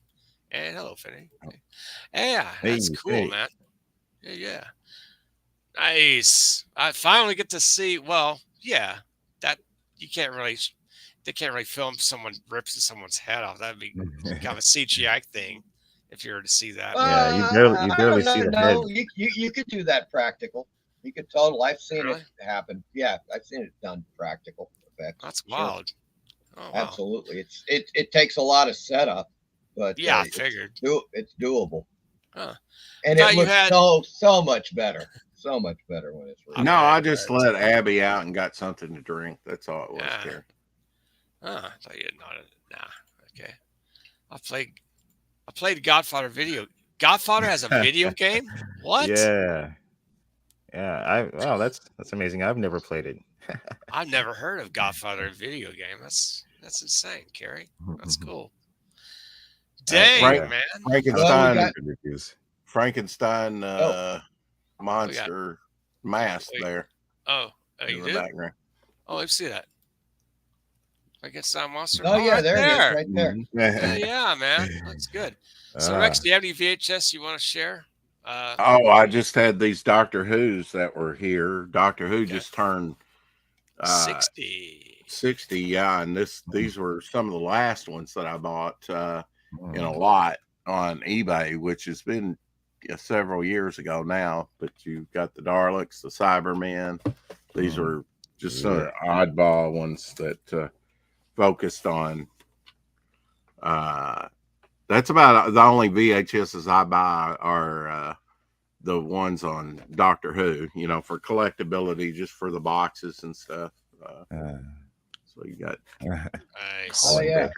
And hello, Finney. Yeah, that's Hey, cool, hey. man. Yeah. Nice. I finally get to see. Well, yeah, that you can't really. They can't really film someone rips someone's head off. That'd be kind of a CGI thing if you were to see that. Yeah, you barely see the head. No, you could do that practical. You could totally. I've seen Really? it happen. Yeah, I've seen it done practical effects. That's Sure. wild. Oh, wow. Absolutely. It takes a lot of setup, but Yeah, I figured. it's doable. Huh. And Thought it you looks had- so much better. So much better when it's Okay. No, I just let Abby out and got something to drink. That's all it was, Yeah. Terry. I thought you had not. Nah. Okay. I played Godfather video. Godfather has a video game? What? Yeah. Wow, that's amazing. I've never played it. I've never heard of Godfather video game. That's insane, Kerry. That's cool. Dang, Frank- man. Frankenstein, got- Reviews. Frankenstein Oh. monster mask Wait. there Oh, in you the did? background. Oh, let's see that. Frankenstein monster. Oh yeah, right there it is, there. right there. Yeah, man. Looks good. So Rex, do you have any VHS you want to share? Oh, I just had these Doctor Who's that were here. Doctor Who Okay. just turned 60. 60, yeah, and these were some of the last ones that I bought in a Cool. lot on eBay, which has been several years ago now. But you've got the Daleks, the Cybermen. These were just some oddball ones that focused on. That's about the only VHSs I buy are the ones on Doctor Who, for collectability, just for the boxes and stuff. So you got Nice. Oh yeah,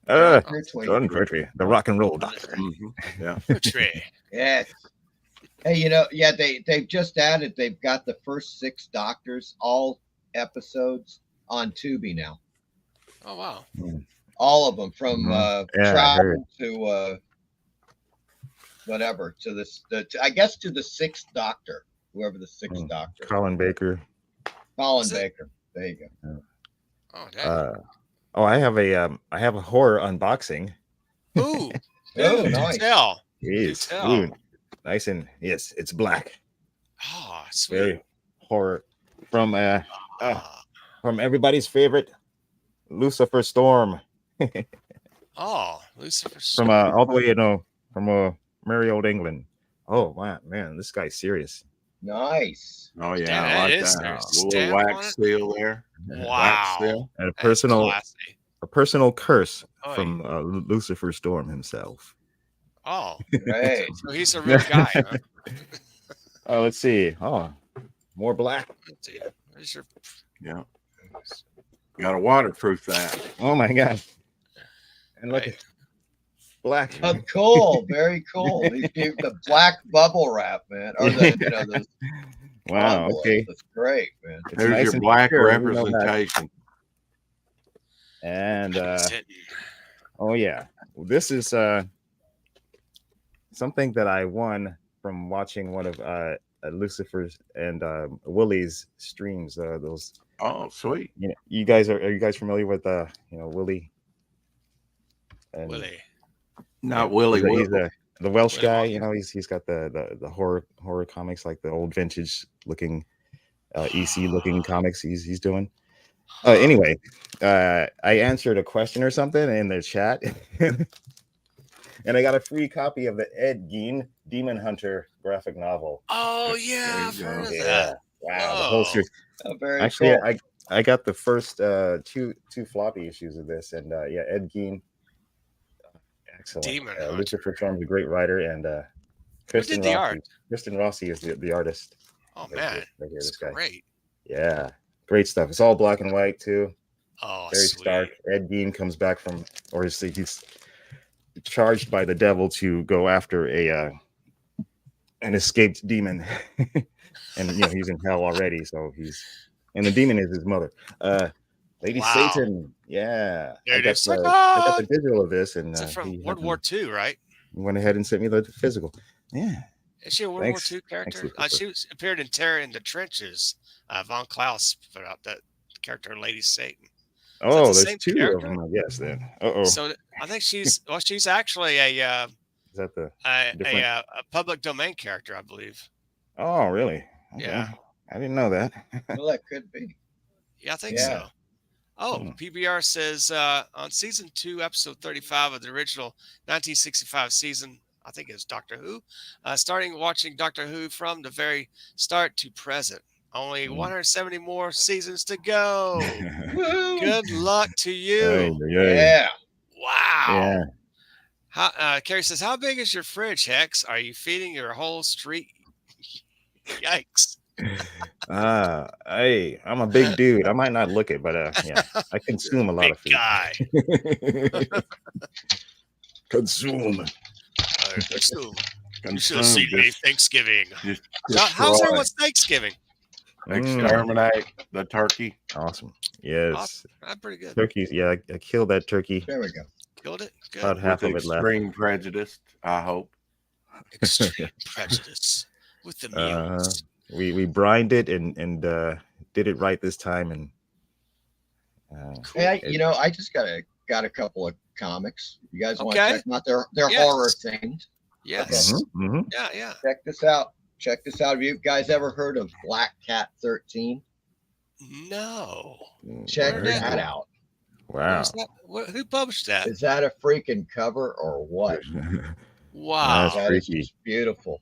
John Pertwee, the rock and roll doctor. Yeah. yes. Hey, yeah, they've just added. They've got the first 6 Doctors, all episodes on Tubi now. Oh wow. All of them, from travel to whatever, to this, I guess, to the 6th Doctor, whoever the 6th Doctor. Colin Baker. Colin Baker. There you go. Oh, damn. I have a horror unboxing. Ooh. Oh, nice. Tell. Yes. Nice, and yes, it's black. Oh, sweet. Very horror from everybody's favorite Lucifer Storm. Lucifer Storm. From all the way, from merry old England. Oh wow, man, this guy's serious. Nice. Oh yeah, Damn, I like is that. there a Little stamp wax on it? seal there. Wow. Wax seal. And That's classy. a personal curse Oy. from Lucifer Storm himself. Oh, Great. so he's a real guy, huh? Oh, let's see. Oh, more black. Let's see. Where's your... Yeah. Got to waterproof that. Oh my god. And look Right. at black. Oh, cool. Very cool. These people, the black bubble wrap, man. Or those Wow. envelopes. Okay. That's great, man. It's There's nice your and black secure, you know that. representation. And It's hitting. oh yeah, this is something that I won from watching one of Lucifer's and Willie's streams. Those. Oh, sweet. Are you guys familiar with Willie? And Willie. Not Willie. He's the Welsh Willie guy. Wonka. He's got the horror comics, like the old vintage looking EC looking comics he's doing. Anyway, I answered a question or something in the chat, and I got a free copy of the Ed Gein Demon Hunter graphic novel. Oh yeah, I've heard of Yeah, that. wow, the whole series. Oh, very Actually, cool. I got the first two floppy issues of this, and Ed Gein, excellent. Demon Hunter. Lucifer Storm's a great writer, and Kristen the Rossi. art? Kristen Rossi is the artist. Oh Right man, here, it's this guy. great. Yeah, great stuff. It's all black and white too. Oh, Very sweet. stark. Ed Gein comes back from, or he's charged by the devil to go after an escaped demon, and he's in hell already. So and the demon is his mother, Lady Wow. Satan. Yeah, There it is. I got the digital of this, and It's from he World War II, right? went ahead and sent me the physical. Yeah. Is she a World Thanks. War II character? Thanks, She appeared in Terror in the Trenches. Von Klaus put out that character, Lady Satan. Oh, the there's same 2 character? of them, I guess. Then. Oh. So I think she's actually a Is that the? a public domain character, I believe. Oh, really? Okay. Yeah. I didn't know that. Well, that could be. Yeah, I think Yeah. so. Oh, Hmm. PBR says on season 2, episode 35 of the original 1965 season, I think it's Doctor Who, starting watching Doctor Who from the very start to present. Only 170 more seasons to go. Woo! Good luck to you. Yeah. Wow. Yeah. How, Carrie says, how big is your fridge, Hex? Are you feeding your whole street? Yikes. Hey, I'm a big dude. I might not look it, but yeah, I consume a lot Big of food. guy. Consume. You should have seen me Thanksgiving. Just How's everyone's Thanksgiving? exterminate the turkey. Awesome. Yes. Awesome. That's pretty good. Turkeys. Yeah, I killed that turkey. There we go. Killed it. Good. About half With of it left. extreme prejudice, I hope. Extreme prejudice with the mutes. We brined it and did it right this time, and Cool. I just got a couple of comics. You guys want to Okay. check them out? They're Yes. horror themed. Yes. Mm-hmm. Yeah. Yeah. Check this out. Have you guys ever heard of Black Cat 13? No. Check Where is that it? out. Wow. What's that? Who published that? Is that a freaking cover or what? Wow. That's That is freaky. just beautiful.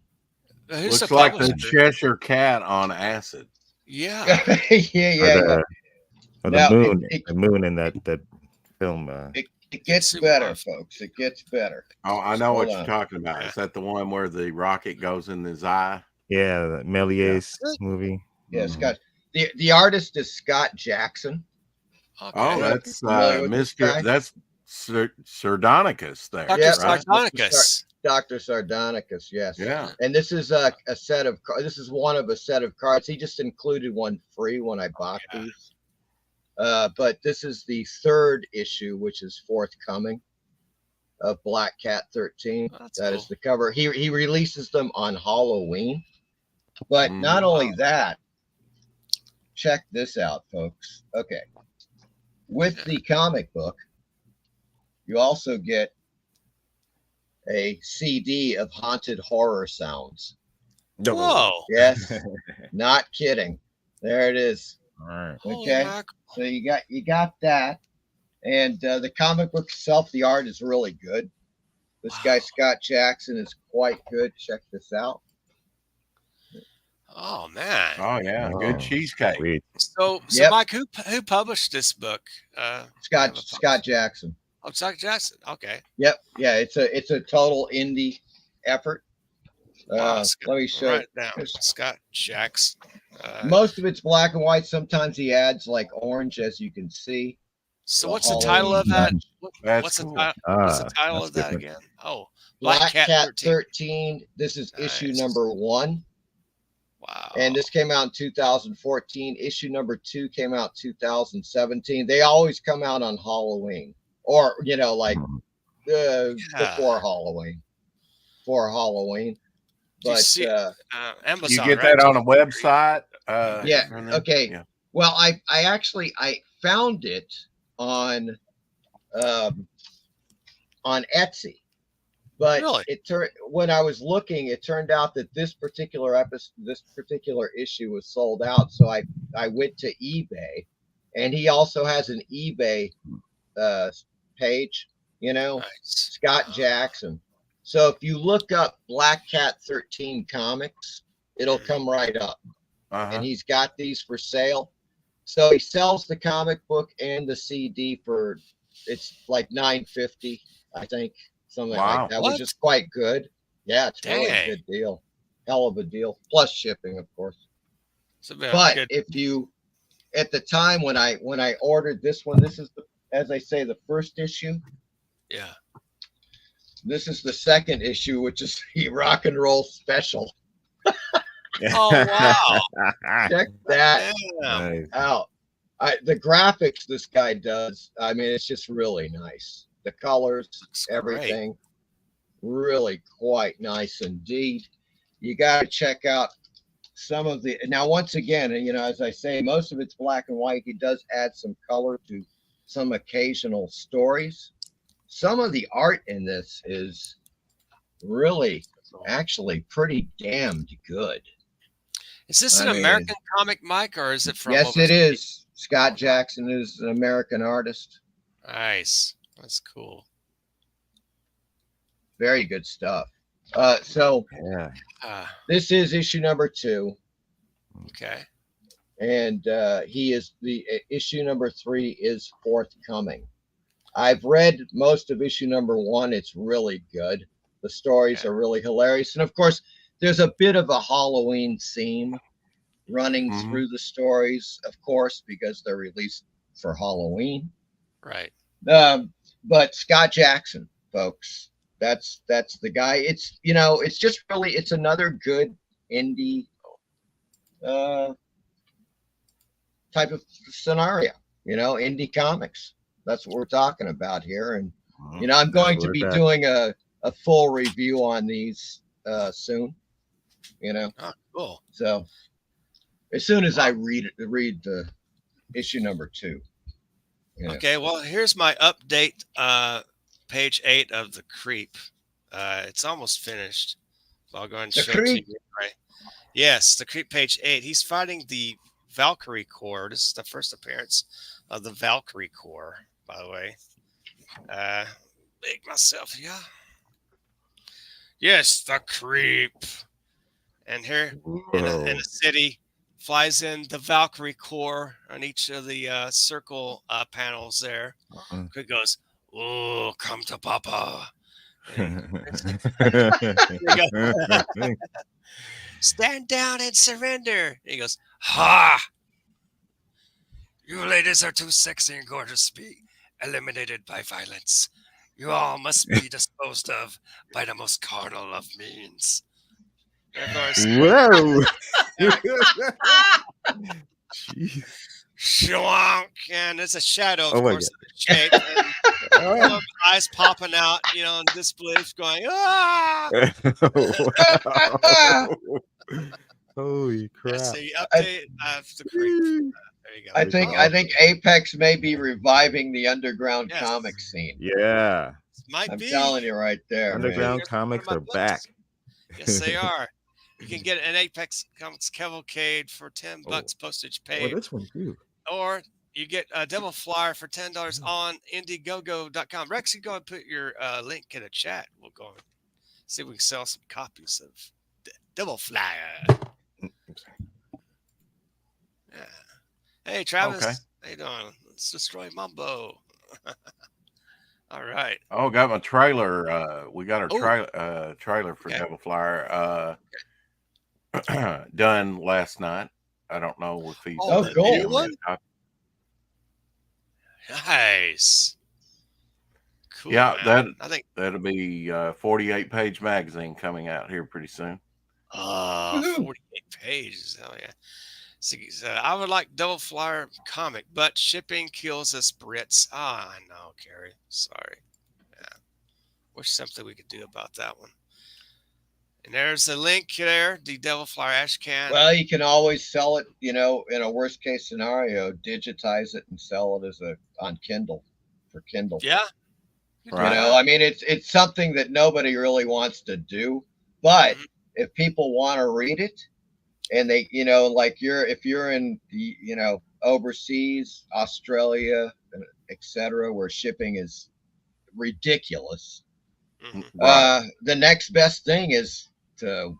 Who's Looks the like the publisher? Cheshire Cat on acid. Yeah. yeah. Or Now, the moon. The moon in that film. It gets Super better, rough. folks. It gets better. Oh, I know Hold what on. you're talking about. Yeah. Is that the one where the rocket goes in his eye? Yeah, the Méliès Good. movie. Yeah, Mhm. Scott. The artist is Scott Jackson. Okay. Oh, Yeah. that's Familiar with this guy? Mr. That's Sardonicus there. Dr. Yep. right? Sardonicus. Dr. Sardonicus, yes. Yeah. And this is a set of this is one of a set of cards. He just included one free when I bought Yeah. these. But this is the third issue, which is forthcoming of Black Cat 13. Oh, that's That is cool. the cover. He releases them on Halloween. But not Mhm. only that, check this out, folks. Okay. With the comic book, you also get a CD of haunted horror sounds. Whoa. Yes, not kidding. There it is. All right. Holy Okay. mackerel. So you got that, and the comic book itself, the art is really good. This guy Wow. Scott Jackson is quite good. Check this out. Oh man. Oh yeah, Oh, good cheesecake. Sweet. So Yep. Mike, who published this book? Scott Jackson. Oh, Scott Jackson. Okay. Yep. Yeah, it's a total indie effort. Wow, Let me show write you. it down. Scott Jackson. Most of it's black and white. Sometimes he adds like orange, as you can see. So the what's the title of Halloween that? That's What's the cool. title? What's the Ah, title that's of that different. again? Oh, Black Cat 13. 13. This is issue Nice. number 1. Wow. And this came out in 2014. Issue number 2 came out 2017. They always come out on Halloween, or like Yeah. before Halloween. For Halloween, Do you but see Amazon? You get right? that on a website? Yeah, from there? okay. Yeah. Well, I actually found it on Etsy, but Really? when I was looking, it turned out that this particular issue was sold out. So I went to eBay, and he also has an eBay page. Nice. Scott Jackson. So if you look up Black Cat 13 comics, it'll come right up. Uh-huh. And he's got these for sale. So he sells the comic book and the CD for it's like $9.50, I think, something Wow. like that, What? which is quite good. Yeah, it's really a Dang. good deal. Hell of a deal, plus shipping, of course. It's a bit But good. if you, at the time when I ordered this one, this is as I say, the first issue. Yeah. This is the second issue, which is the rock and roll special. Oh wow. Check that Damn. Nice. out. The graphics this guy does, I mean, it's just really nice. The colors, Looks great. everything, really quite nice indeed. You got to check out some of the. Now, once again, as I say, most of it's black and white. He does add some color to some occasional stories. Some of the art in this is really actually pretty damned good. Is this I an mean- American comic, Mike, or is it from? Yes, it overseas? is. Scott Jackson is an American artist. Nice. That's cool. Very good stuff. So Yeah. this is issue number 2, Okay. and he is the issue number 3 is forthcoming. I've read most of issue number 1. It's really good. The stories are really hilarious, and of course, there's a bit of a Halloween theme running Mhm. through the stories, of course, because they're released for Halloween. Right. But Scott Jackson, folks, that's the guy. It's it's just really it's another good indie type of scenario. Indie comics. That's what we're talking about here. And I'm going to be doing a full review on these soon. Oh, cool. So as soon as I read the issue number 2. Yeah. Okay, well, here's my update. Page 8 of the Creep. It's almost finished. So I'll go ahead and The show it to Creep. you. Right? Yes, the Creep page 8. He's fighting the Valkyrie Corps. This is the first appearance of the Valkyrie Corps, by the way. Make myself, yeah. Yes, the Creep. And here in Whoa. a city flies in the Valkyrie Corps on each of the circle panels there. Uh-uh. It goes, "Oh, come to Papa." And stand down and surrender. And he goes, "Ha! You ladies are too sexy and gorgeous to be eliminated by violence. You all must be disposed of by the most carnal of means." And of course, Whoa. Jeez. shwonk, and there's a shadow, of Oh my course, of the shape, and Oh. eyes popping out, in disbelief, going, "Ah!" Wow. Holy That's crap. the update of the Creep. There you go. I Pretty think powerful. Apex may be reviving the underground Yes. comic scene. Yeah. Might I'm be. telling you right there, man. Underground Here's one of comics my are books. back. Yes, they are. You can get an Apex Comics Cavalcade for $10 postage Oh, paid, this one too. or you get a Devil Flyer for $10 on Indiegogo.com. Rex, you go and put your link in the chat. We'll go and see if we can sell some copies of Devil Flyer. Yeah. Hey, Travis. Okay. How you doing? Let's destroy Mumbo. All right. Oh, got my trailer. We got our Oh. trailer for Okay. Devil Flyer done last night. I don't know if he's Oh, the cool. new given me a one? copy. Nice. Cool. Yeah, Man. I think that'll be 48-page magazine coming out here pretty soon. Woohoo. 48 pages. Hell yeah. See, I would like Devil Flyer comic, but shipping kills us Brits. I know, Carrie. Sorry. Yeah. Wish something we could do about that one. And there's the link there, the Devil Flyer ash can. Well, you can always sell it, in a worst case scenario, digitize it and sell it on Kindle for Kindle. Yeah. Right. I mean, it's something that nobody really wants to do, but Mhm. if people want to read it, and they, like if you're in the, overseas, Australia, etc., where shipping is ridiculous, Mhm. Right. the next best thing is to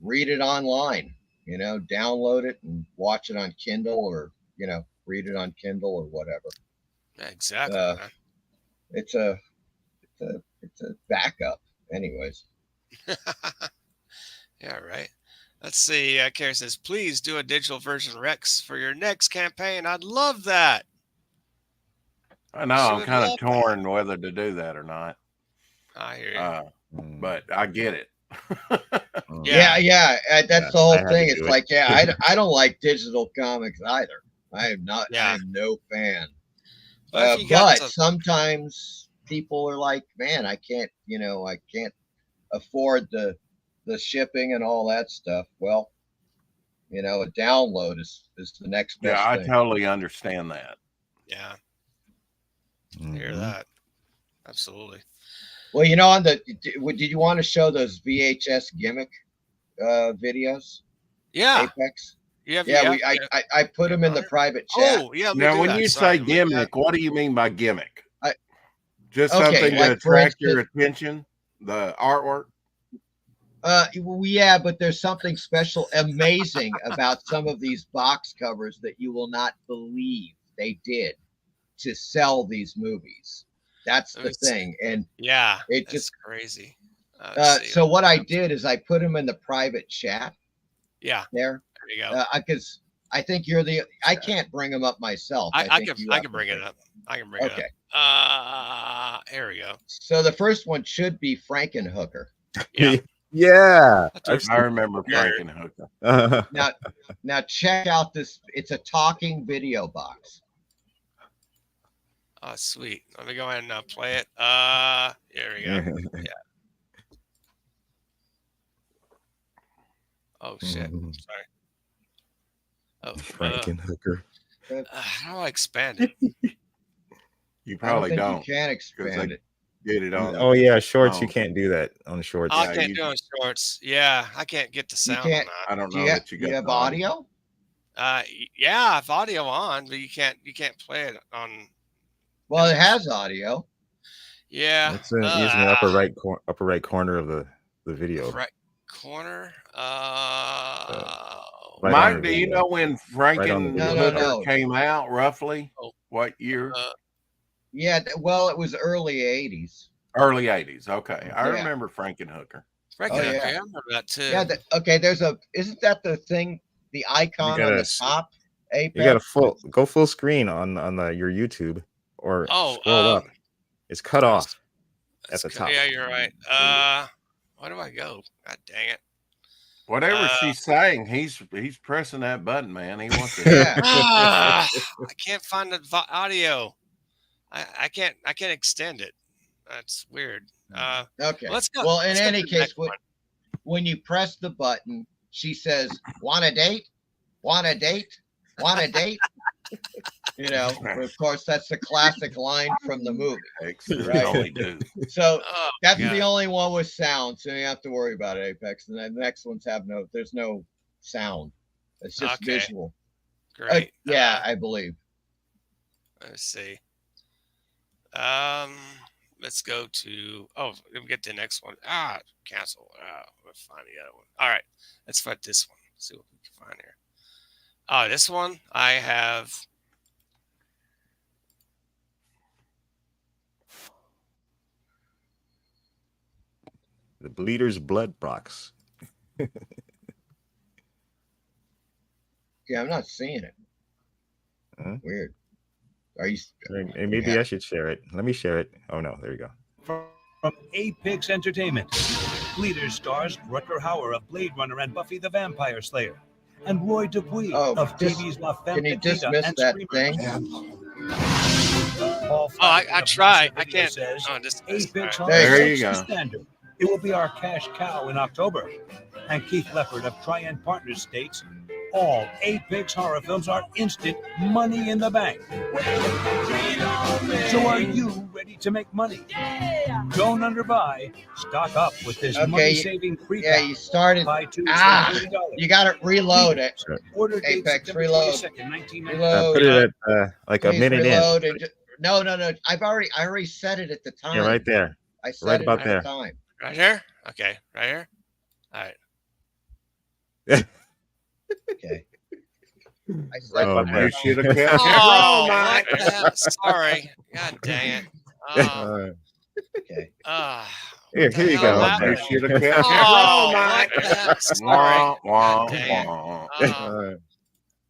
read it online. Download it and watch it on Kindle, or read it on Kindle or whatever. Yeah, exactly, Uh, man. It's a backup, anyways. Yeah, right. Let's see. Carrie says, please do a digital version, Rex, for your next campaign. I'd love that. I know. She I'm would kind of love torn whether to do that or not. I hear you. But I get it. Yeah. That's Yeah, the whole I had to thing. do It's it. like, I don't like digital comics either. I am not. I Yeah. am no fan. But if you got But some, sometimes people are like, man, I can't afford the shipping and all that stuff. Well, a download is the next best Yeah, I thing. totally understand that. yeah, I hear Mhm. that. Absolutely. Well, did you want to show those VHS gimmick videos? Yeah. Apex. You have, Yeah, yeah. I put them in the private chat. Oh, yeah. Let me Now, do when that. you Sorry. say gimmick, what do you mean by gimmick? Just Okay, something like, to for attract your instance, attention, the artwork. Yeah, but there's something special, amazing about some of these box covers that you will not believe they did to sell these movies. That's the thing, and Yeah, it it's just crazy. so what I did is I put them in the private chat Yeah, there, there you go. because I think I can't bring them up myself. I think can you I have can to bring it up. I can bring it Okay. up. Here we go. So the first one should be Frankenhooker. Yeah. Yeah. I remember Frankenhooker. Now check out this. It's a talking video box. Oh, sweet. Let me go ahead and play it. Here we go. Yeah. Oh shit. Sorry. Oh, Frankenhooker. how do I expand it? You I don't probably think don't. you can expand it. Get it on. Oh yeah, shorts. You Oh. can't do that on shorts. I Yeah, can't you- do it on shorts. Yeah, I can't get the You sound on can't. that. I don't Do know you, that you do you got have the audio. audio? Yeah, I have audio on, but you can't play it on. Well, it has audio. Yeah, It's using the upper right corner of the video. right corner. Right on Mike, the do you video. know when Right on the Franken video. Hooker came out roughly? Oh. What year? Yeah. Well, it was early '80s. Early 80s. Okay. I Yeah. remember Franken Hooker. Frank, Oh, okay, yeah. I remember that too. Yeah. Okay. Isn't that the thing? The icon on the top. Apex? You got to go full screen on your YouTube or scroll up. It's cut off at the top. Yeah, you're right. Where do I go? God dang it! Whatever she's saying, he's pressing that button, man. He wants to. Yeah. I can't find the audio. I can't extend it. That's weird. Okay. Let's go. Well, in Let's go any to the case, next one. when you press the button, she says, "Want a date? Want a date? Want a date?" You know, of course, that's the classic line from the movie. Right. Only do. So Oh, that's God. the only one with sound, so you have to worry about it, Apex. And the next ones there's no sound. It's just Okay. visual. Great. Yeah, I believe. Let's see. Let's go to. Oh, let me get to the next one. Cancel. Let's find the other one. All right, let's find this one. Let's see what we can find here. Oh, this one I have. The Bleeder's Blood box. Yeah, I'm not seeing it. Huh? Weird. Are you? Maybe I should share it. Let me share it. Oh no, there you go. From HEX Entertainment, Bleeder stars Rutger Hauer of Blade Runner and Buffy the Vampire Slayer, and Roy Dupuis of TV's La Femme Can you Nikita dismiss and that Screamers. thing? I tried. I can't. Says, Oh, this. HEX There you sets go. the standard. It will be our cash cow in October. And Keith Leppard of Triad Partners states, all HEX horror films are instant money in the bank. So are you ready to make money? Don't underbuy. Stock up with this money-saving free Yeah, you started. Buy two, save $30. You got to reload it. Order date Apex, September reload. 22nd, 1998. Reload. Put it at like a Please minute reload in. and no. I already set it at the time. Yeah, right there. I set Right it about at there. the time. Right here. Okay, right here. All right. Okay. I set Oh, it man. You should have kept it Oh, rolling, what Mike. the hell? Sorry. God dang it. Oh, Okay. Here you hell go. happened? You should have kept it Oh, rolling, what Mike. the hell? Sorry. Wah, God dang it. wah.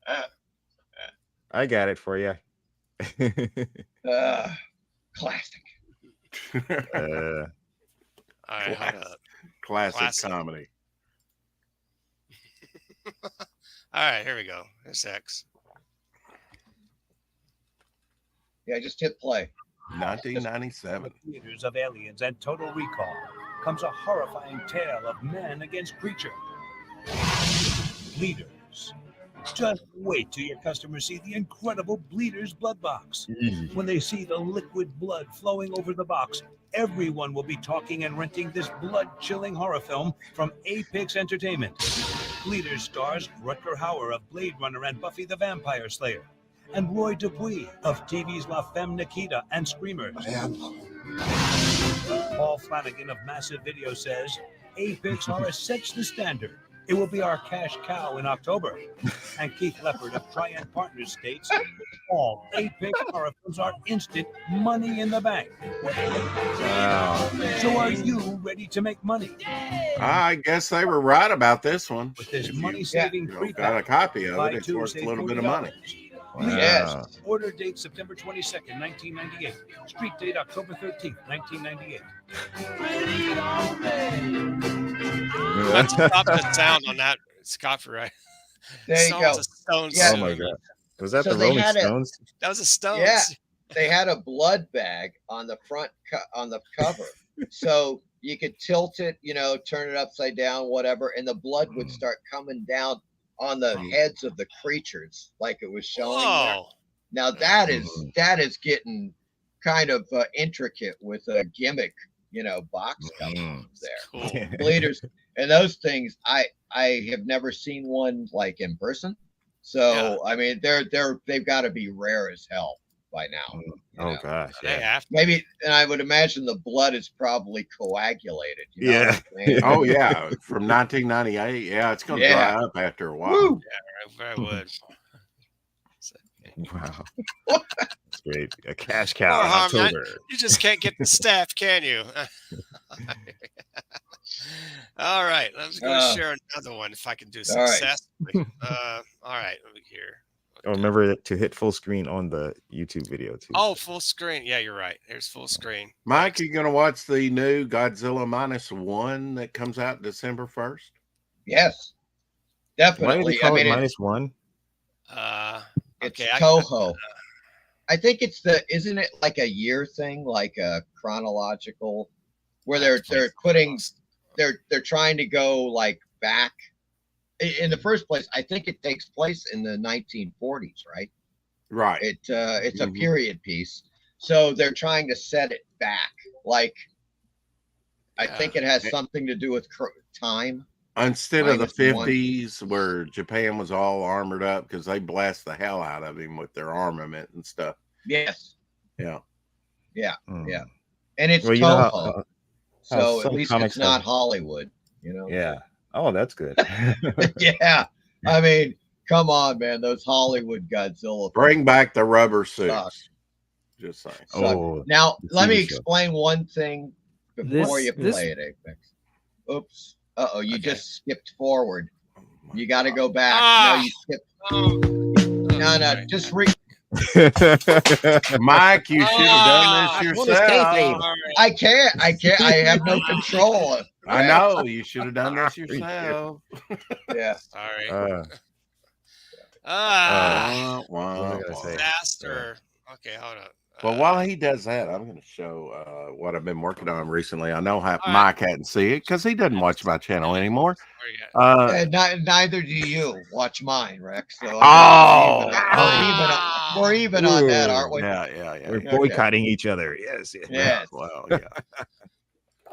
Oh, I got it for you. Classic. all right, hold up. Classic comedy. All right, here we go. Here's X. Yeah, just hit play. 1997. Theaters of Aliens and Total Recall comes a horrifying tale of man against creature. Bleeders. Just wait till your customers see the incredible Bleeders blood box. When they see the liquid blood flowing over the box, everyone will be talking and renting this blood-chilling horror film from HEX Entertainment. Bleeders stars Rutger Hauer of Blade Runner and Buffy the Vampire Slayer, and Roy Dupuis of TV's La Femme Nikita and Screamers. Paul Flanagan of Massive Video says, HEX Horror sets the standard. It will be our cash cow in October. And Keith Leppard of Triad Partners states, all HEX horror films are instant money in the bank. Wow. So are you ready to make money? I guess they were right about this one. With this If you, money-saving you know, free got a pack, copy of buy it, it's two, worth save a little bit of $40. money. Yes. Order date September 22nd, 1998. Street date October 13th, 1998. Let's stop the sound on that. It's copyright. There you go. The Stones. Yeah. Oh my god. Was that So the they Rolling had a- Stones? That was a Stones. Yeah. They had a blood bag on the front on the cover, so you could tilt it, turn it upside down, whatever, and the blood would start coming down on the heads of the creatures, like it was showing there. Whoa. Now that is getting kind of intricate with a gimmick, box cover there. Cool. Bleeders and those things. I have never seen one like in person. So I mean, they've got to be rare as hell by now. Oh gosh, They yeah. have to. Maybe, and I would imagine the blood is probably coagulated. You know Yeah. what I'm saying? Oh yeah, from 1998. Yeah, it's going to Yeah. dry up after a while. Woo! I would. Wow. That's great. A cash cow Poor in Harm, October. You just can't get the staff, can you? All right, let's go share another one if I can do all right. successfully. All right, let me hear. Oh, remember to hit full screen on the YouTube video too. Oh, full screen. Yeah, you're right. There's full screen. Mike, are you going to watch the new Godzilla -1 that comes out December 1st? Yes, Why do definitely. they call it it's -1? it's Okay, Toho. I think isn't it like a year thing, like a chronological, where they're trying to go like back. In the first place, I think it takes place in the 1940s, right? Right. It's a period piece, so they're trying to set it back. Like, I think it has something to do with time. Instead of the -1. 50s where Japan was all armored up because they blast the hell out of him with their armament and stuff. Yes. Yeah. Yeah. Yeah. And it's Well, you Toho, know how so at some least comics it's not have- Hollywood. Yeah. Oh, that's good. Yeah. I mean, come on, man. Those Hollywood Godzilla. Bring back the rubber suits. Suck. Just saying. Suck. Oh, Now, the let me TV show. explain one thing before This- you this- play it, Apex. Oops. Uh-oh, you Okay. just skipped forward. Oh, my You got to God. go back. Ah! No, you skipped. Oh, No, sorry. just Mike, you should have done this What is kayfabe? yourself. All right. I can't. I have no control. I know. You should have done this yourself. Yeah. Sorry. Uh, Wah, wah, what was I gonna wah. say? Disaster. Okay, hold on. Well, while he does that, I'm going to show what I've been working on recently. I know right. Mike hadn't seen it because he doesn't watch my channel anymore. Where you at? And neither do you. Watch mine, Rex. So Oh! we're even on that, aren't we? Yeah. We're boycotting each other. Yes. Yes. Well, yeah.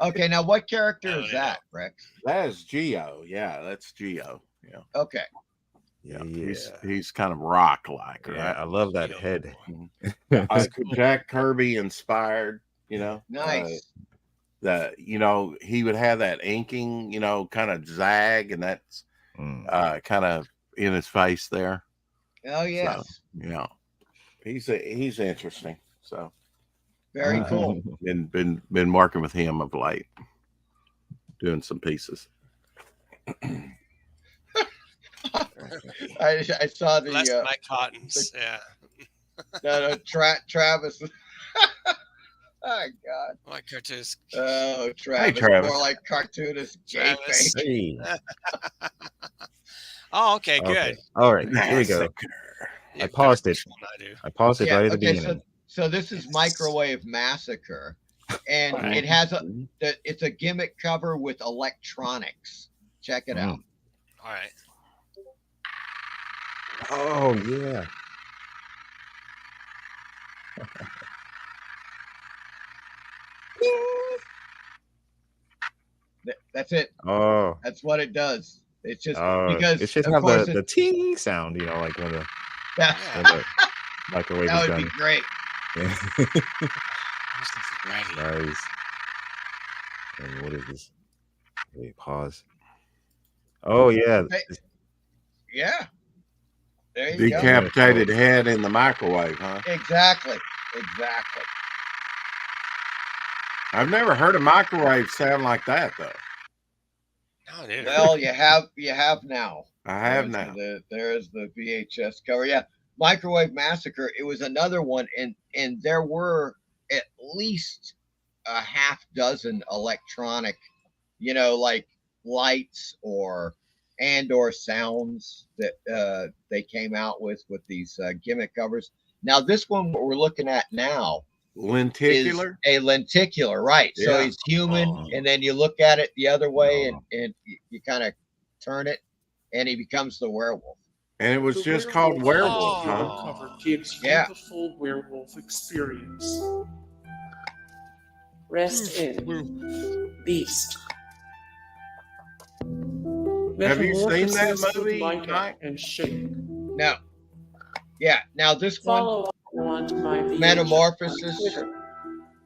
Okay, now what character Oh, is yeah. that, Rex? That is Geo. Yeah, that's Geo. Yeah. Okay. Yeah. Yeah. He's kind of rock like, Yeah, right? I love that Geo. head. Jack Kirby inspired, Nice. He would have that inking, kind of zag, and that's kind of in his face there. Oh yes. Yeah. He's interesting. So Very cool. been working with him of late, doing some pieces. I saw the Less Mike Cottons. Yeah. no, Travis. Oh God. My cartoons. Oh, Travis. Travis. More like cartoonist. Travis. J-Fake. Hey. Oh, okay, good. Okay. All right. Here we go. Yeah, I paused it. first one I do. I paused it Yeah, right at the okay, beginning. so this is Microwave Massacre, and it has it's a gimmick cover with electronics. Check it out. All right. Oh yeah. That's it. Oh. That's what it does. It's just Oh, because it should of have course the ting sound, like when the, that, when the microwave that is would be done. great. Yeah. Where's the ready? Nice. And what is this? Wait, pause. Oh yeah. Hey, Yeah. There you go. Decapitated head in the microwave, huh? Exactly. I've never heard a microwave sound like that though. No, dude. Well, you have now. I have now. There's the VHS cover. Yeah, Microwave Massacre. It was another one, and there were at least a half dozen electronic, like lights or sounds that they came out with these gimmick covers. Now this one we're looking at now Lenticular? is a lenticular, right? So Yeah. he's human, Oh. and then you look at it the other way, Oh. and you kind of turn it, and he becomes the werewolf. And it was The just called Werewolf, huh? Werewolf cover gives you Yeah. the full werewolf experience. Rest in Beast. Have you seen that Metamorphosis would movie, light Mike? up and shake. Now, yeah. Now this one, Follow on my VHS Metamorphosis, Twitter.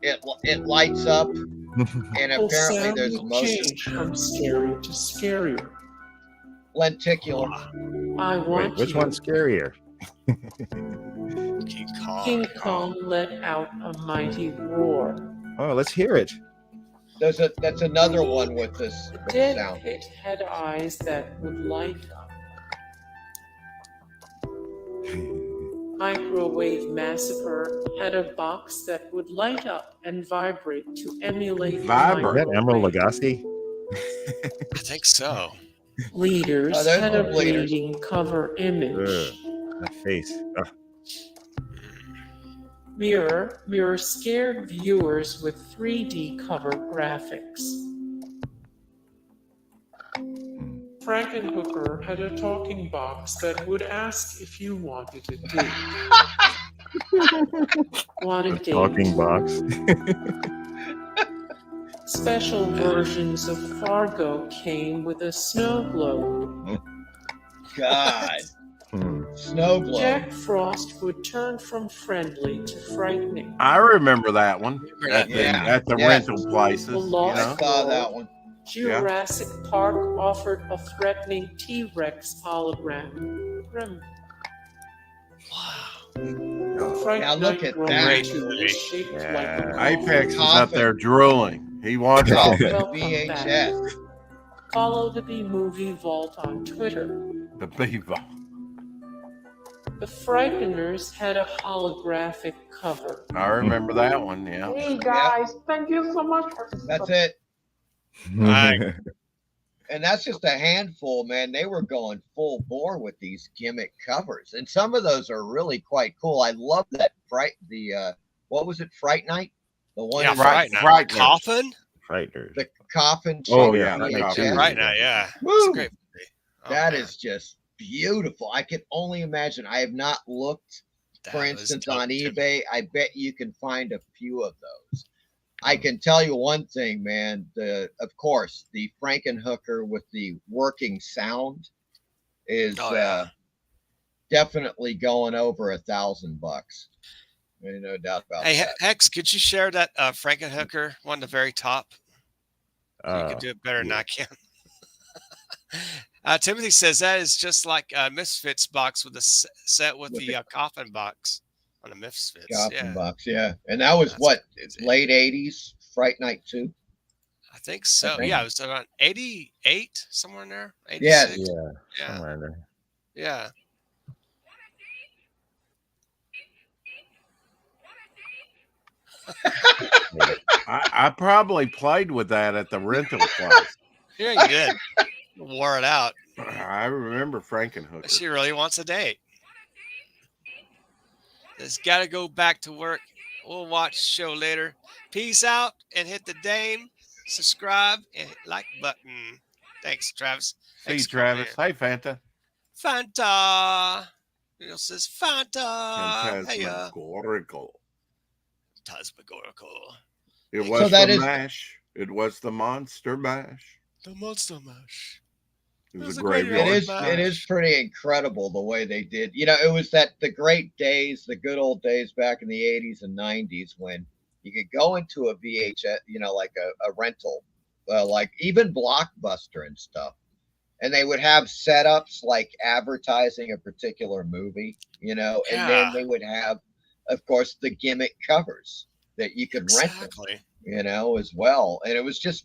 it lights up, and Whole apparently sound there's will motion. change from scary to scarier. Lenticular. I Wait, want which you. one's scarier? King Kong. King Kong let out a mighty roar. Oh, let's hear it. That's another one with this The with dead sound. pit had eyes that would light up. Microwave Massacre had a box that would light up and vibrate to emulate the Vibrate. Is that Emerald microwave. Lagasse? I think so. Leaders Oh, there's had a the Leaders. bleeding cover image. That face. Ugh. Mirror scared viewers with 3D cover graphics. Frankenhooker had a talking box that would ask if you wanted a date. Want a date? Talking box. Special versions of Fargo came with a snow globe. God, Hmm. snow globe. Jack Frost would turn from friendly to frightening. I remember that one at the, Yeah. at the Yes. rental places. You Lost know? I saw that one. Jurassic Park offered a threatening T-Rex hologram. Grim. Wow. Fright Now look Night at Roman that. 2 was shaped like a Yeah. Apex is coffin. up there drooling. He wants all Coffin Welcome VHS. Follow the B-Movie Vault on Twitter. the beaver. The Frighteners had a holographic cover. I remember that one. Yeah. Hey guys, thank you so much for That's it. Right. And that's just a handful, man. They were going full bore with these gimmick covers, and some of those are really quite cool. I love that what was it, Fright Night? The one Yeah, in Fright- right now. Fright Coffin? Frighteners. the coffin. Oh, shape yeah, that VHS. coffin. Right now, yeah. It's a Woo! great movie. Oh, That man. is just beautiful. I can only imagine. I have not looked, That for was instance, dope, on too. eBay. I bet you can find a few of those. I can tell you one thing, man. Of course, the Frankenhooker with the working sound is Oh, yeah. definitely going over $1,000. There's no doubt about Hey, that. Hex, could you share that Frankenhooker one at the very top? You Uh, can do it better than yeah. I can. Timothy says that is just like a Misfits box with a set with With the the- coffin box on a Misfits. Coffin Yeah, box, yeah. And that was that's what, crazy. late 80s, Fright Night 2? I think so. think. Yeah, it was around 88, somewhere in there. Yeah. 86. Yeah, Yeah. somewhere in there. Yeah. I probably played with that at the rental place. Yeah, you did. Wore it out. I remember Frankenhooker. She really wants a date. Just got to go back to work. We'll watch the show later. Peace out and hit the dame. Subscribe and hit like button. Thanks, Travis. See, Thanks for coming Travis. Hey, Fanta. in. Fanta. Neil says Fanta. Hey, Phantasmagorical. Tasmagorical. It So was that the is- mash. It was the monster mash. The Monster Mash. It It was was a a great graveyard. It is. Lord, It is pretty incredible the way they did. You know, it was the great days, the good old days back in the 80s and 90s when you could go into a VHS, you know, like a rental, like even Blockbuster and stuff, and they would have setups like advertising a particular movie, you know, and Yeah. then they would have, of course, the gimmick covers that you could rent them, Exactly. you know, as well, and it was just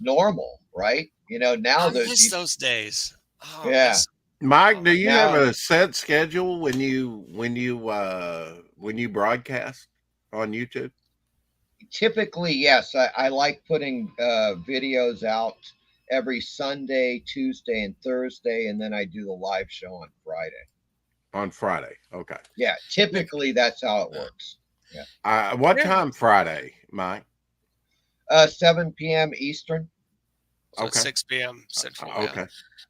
normal, right? You know, now I there's miss these, those days. Oh, Yeah. miss- Mike, do you Now- have a set schedule when you broadcast on YouTube? typically, yes. I like putting videos out every Sunday, Tuesday, and Thursday, and then I do the live show on Friday. On Friday. Okay. Yeah, typically that's how it works. What Yeah. time Friday, Mike? 7 p.m. Eastern. So at Okay. 6 p.m. Central. Yeah. Okay.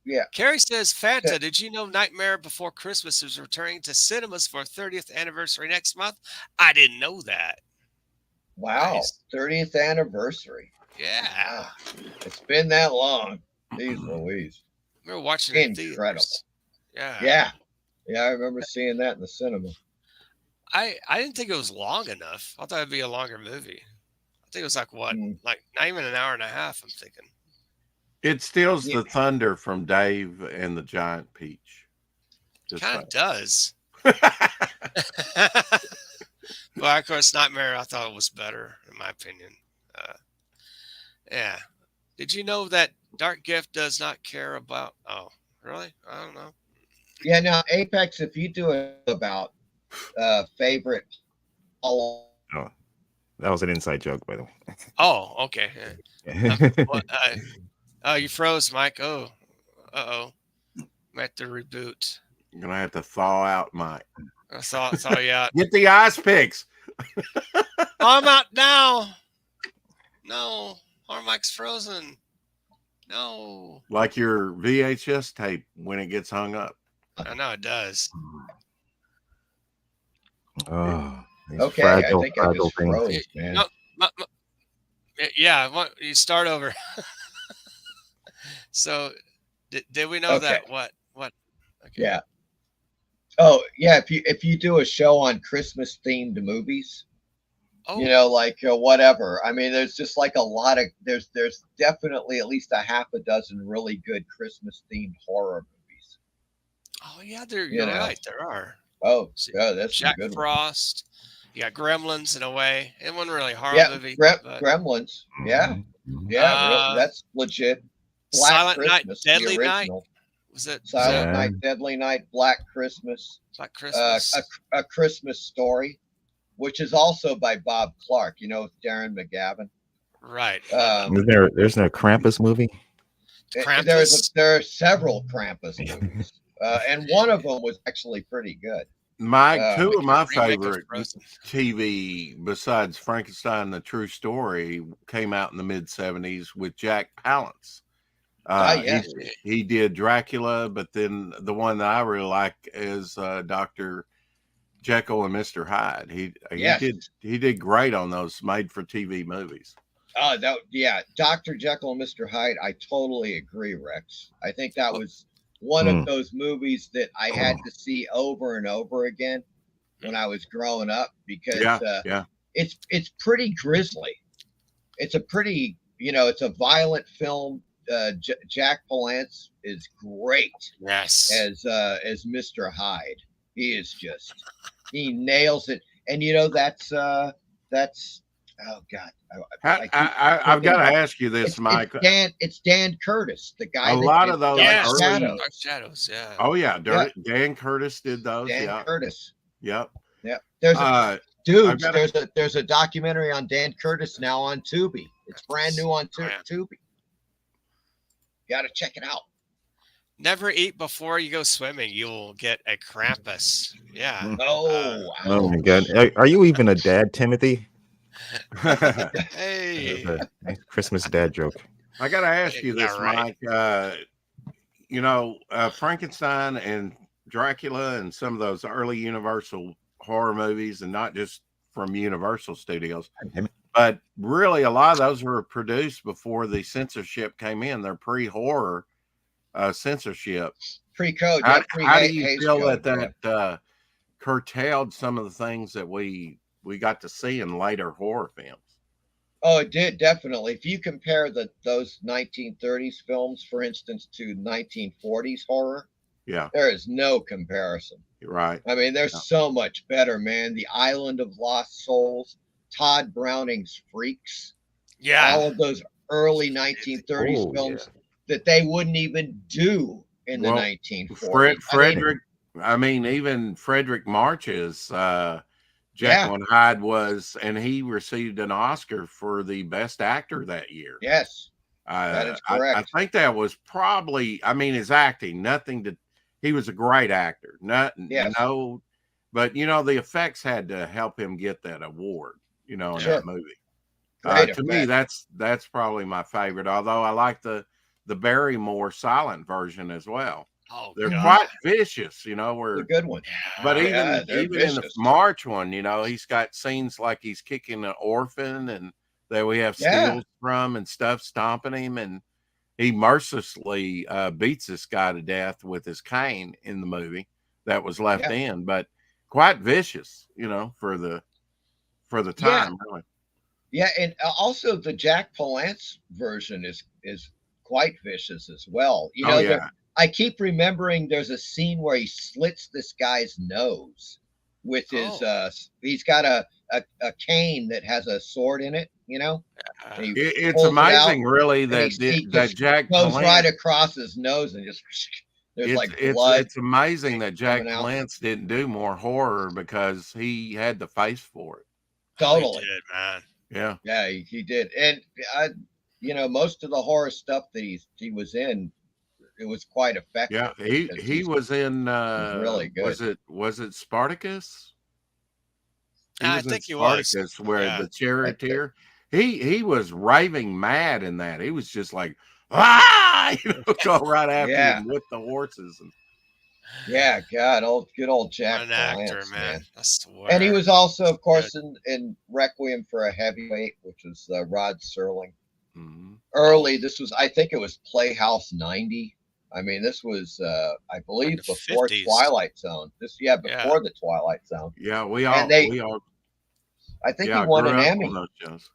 Yeah. Carrie says, Fanta, did you know Nightmare Before Christmas is returning to cinemas for 30th anniversary next month? I didn't know that. Wow. Nice. 30th anniversary. Yeah. Wow. It's been that long. Jeez Louise. We were watching it in Incredible. theaters. Yeah. Yeah. Yeah, I remember seeing that in the cinema. I didn't think it was long enough. I thought it'd be a longer movie. I think it was like what? Mm. Like not even an hour and a half, I'm thinking. It steals Yeah. the thunder from Dave and the Giant Peach. Just Kind of saying. does. But of course, Nightmare, I thought it was better, in my opinion. Yeah. Did you know that Dark Gift does not care about? Oh, really? I don't know. Yeah, now Apex, if you do it about favorite Oh, that was an inside joke, by the way. Oh, okay. Yeah. You froze, Mike. Oh, uh-oh. Might have to reboot. You're gonna have to thaw out Mike. I saw you out. Get the ice picks. Oh, I'm out now. No, our Mike's frozen. No. Like your VHS tape when it gets hung up. I know it does. Oh, these Okay, fragile, I think I fragile just things. froze, man. No, yeah, you start over. So, did we know Okay. that? What? Okay. Yeah. Oh, yeah. If you do a show on Christmas themed movies, Oh, you know, like whatever. I mean, there's just like a lot of there's definitely at least a half a dozen really good Christmas themed horror movies. oh yeah, You you're know. right. There are. Oh, See, yeah, that's some Jack good ones. Frost. You got Gremlins in a way. It wasn't really a horror Yeah, movie. But, Gremlins. Yeah, Mhm. yeah, that's legit. Black Silent Night, Christmas, Deadly the Night. original. Was it Silent Yeah. Night, Deadly Night, Black Christmas, like Christmas? a Christmas Story, which is also by Bob Clark. You know, with Darren McGavin. Right. There's no Krampus movie. Krampus? There are several Krampus movies, and one of them was actually pretty good. Mike, two of my remake of favorite Frozen. TV besides Frankenstein: The True Story came out in the mid '70s with Jack Palance. Yes. He did Dracula, but then the one that I really like is Dr. Jekyll and Mr. Hyde. Yes. He did great on those made for TV movies. Dr. Jekyll and Mr. Hyde. I totally agree, Rex. I think that was one of those movies that I had to see over and over again when I was growing up because it's pretty grisly. It's a pretty, it's a violent film. Jack Palance is great Yes. as Mr. Hyde. He nails it. And that's oh God. I've got to ask you this, Mike. It's Dan Curtis, the guy. A lot of those early Dark Shadows. Yeah. Oh yeah, Dan Curtis did those. Dan Curtis. Yep. Yep. There's a documentary on Dan Curtis now on Tubi. It's brand new on Tubi. Got to check it out. Never eat before you go swimming. You'll get a Krampus. Yeah. Oh my God. Are you even a dad, Timothy? Hey. Christmas dad joke. I got to ask you this, right. Mike. Frankenstein and Dracula and some of those early Universal horror movies, and not just from Universal Studios, but really a lot of those were produced before the censorship came in. They're pre-horror censorship. Pre-code. How do you feel that curtailed some of the things that we got to see in later horror films? Oh, it did, definitely. If you compare those 1930s films, for instance, to 1940s horror, there is no comparison. You're right. I mean, they're so much better, man. The Island of Lost Souls, Todd Browning's Freaks, all of those early 1930s films that they wouldn't even do in the 1940s. Even Frederick March's Jekyll and Hyde was, and he received an Oscar for the best actor that year. Yes, that is correct. I think that was probably, his acting, he was a great actor. But the effects had to help him get that award, in that movie. Great To me, effect. that's probably my favorite. Although I like the Barrymore silent version as well. Oh They're Mhm. God. quite vicious, The where good one. but Yeah. Yeah, they're even in the vicious. March one, he's got scenes like he's kicking an orphan and that we have Yeah, stills from and stuff stomping him, and he mercilessly beats this guy to death with his cane in the movie that was left yeah, in, but quite vicious, for the yeah, time, really. yeah, and also the Jack Palance version is quite vicious as well. Oh There yeah, I keep remembering there's a scene where he slits this guy's nose with his Oh. he's got a cane that has a sword in it, and he it's pulls it out amazing, really, and he that just Jack goes right Palance. across his nose and just there's like blood It's amazing that Jack coming out. Palance didn't do more horror because he had the face for it. Oh, he Totally. did, man. Yeah, Yeah, he did. And I most of the horror stuff that he was in, it was quite yeah. effective because He was in. he's really good. Was it Spartacus? He I was in think he was. Spartacus, where Yeah. the I think charioteer. He was raving mad in that. He was just like, ah, go right after you yeah. and whip the horses. And Yeah, God, good old Jack What an actor, Palance, man. man. I And he swear. was also, of Good. course, in Requiem for a Heavyweight, which was Rod Serling. mhm. Oh, Early, this was, I think it was Playhouse 90. I mean, this was, I in the believe, before 50s. Twilight Zone. Yeah, Yeah. before the Twilight Zone. Yeah, And I think he yeah, won grew an up on Emmy. those shows.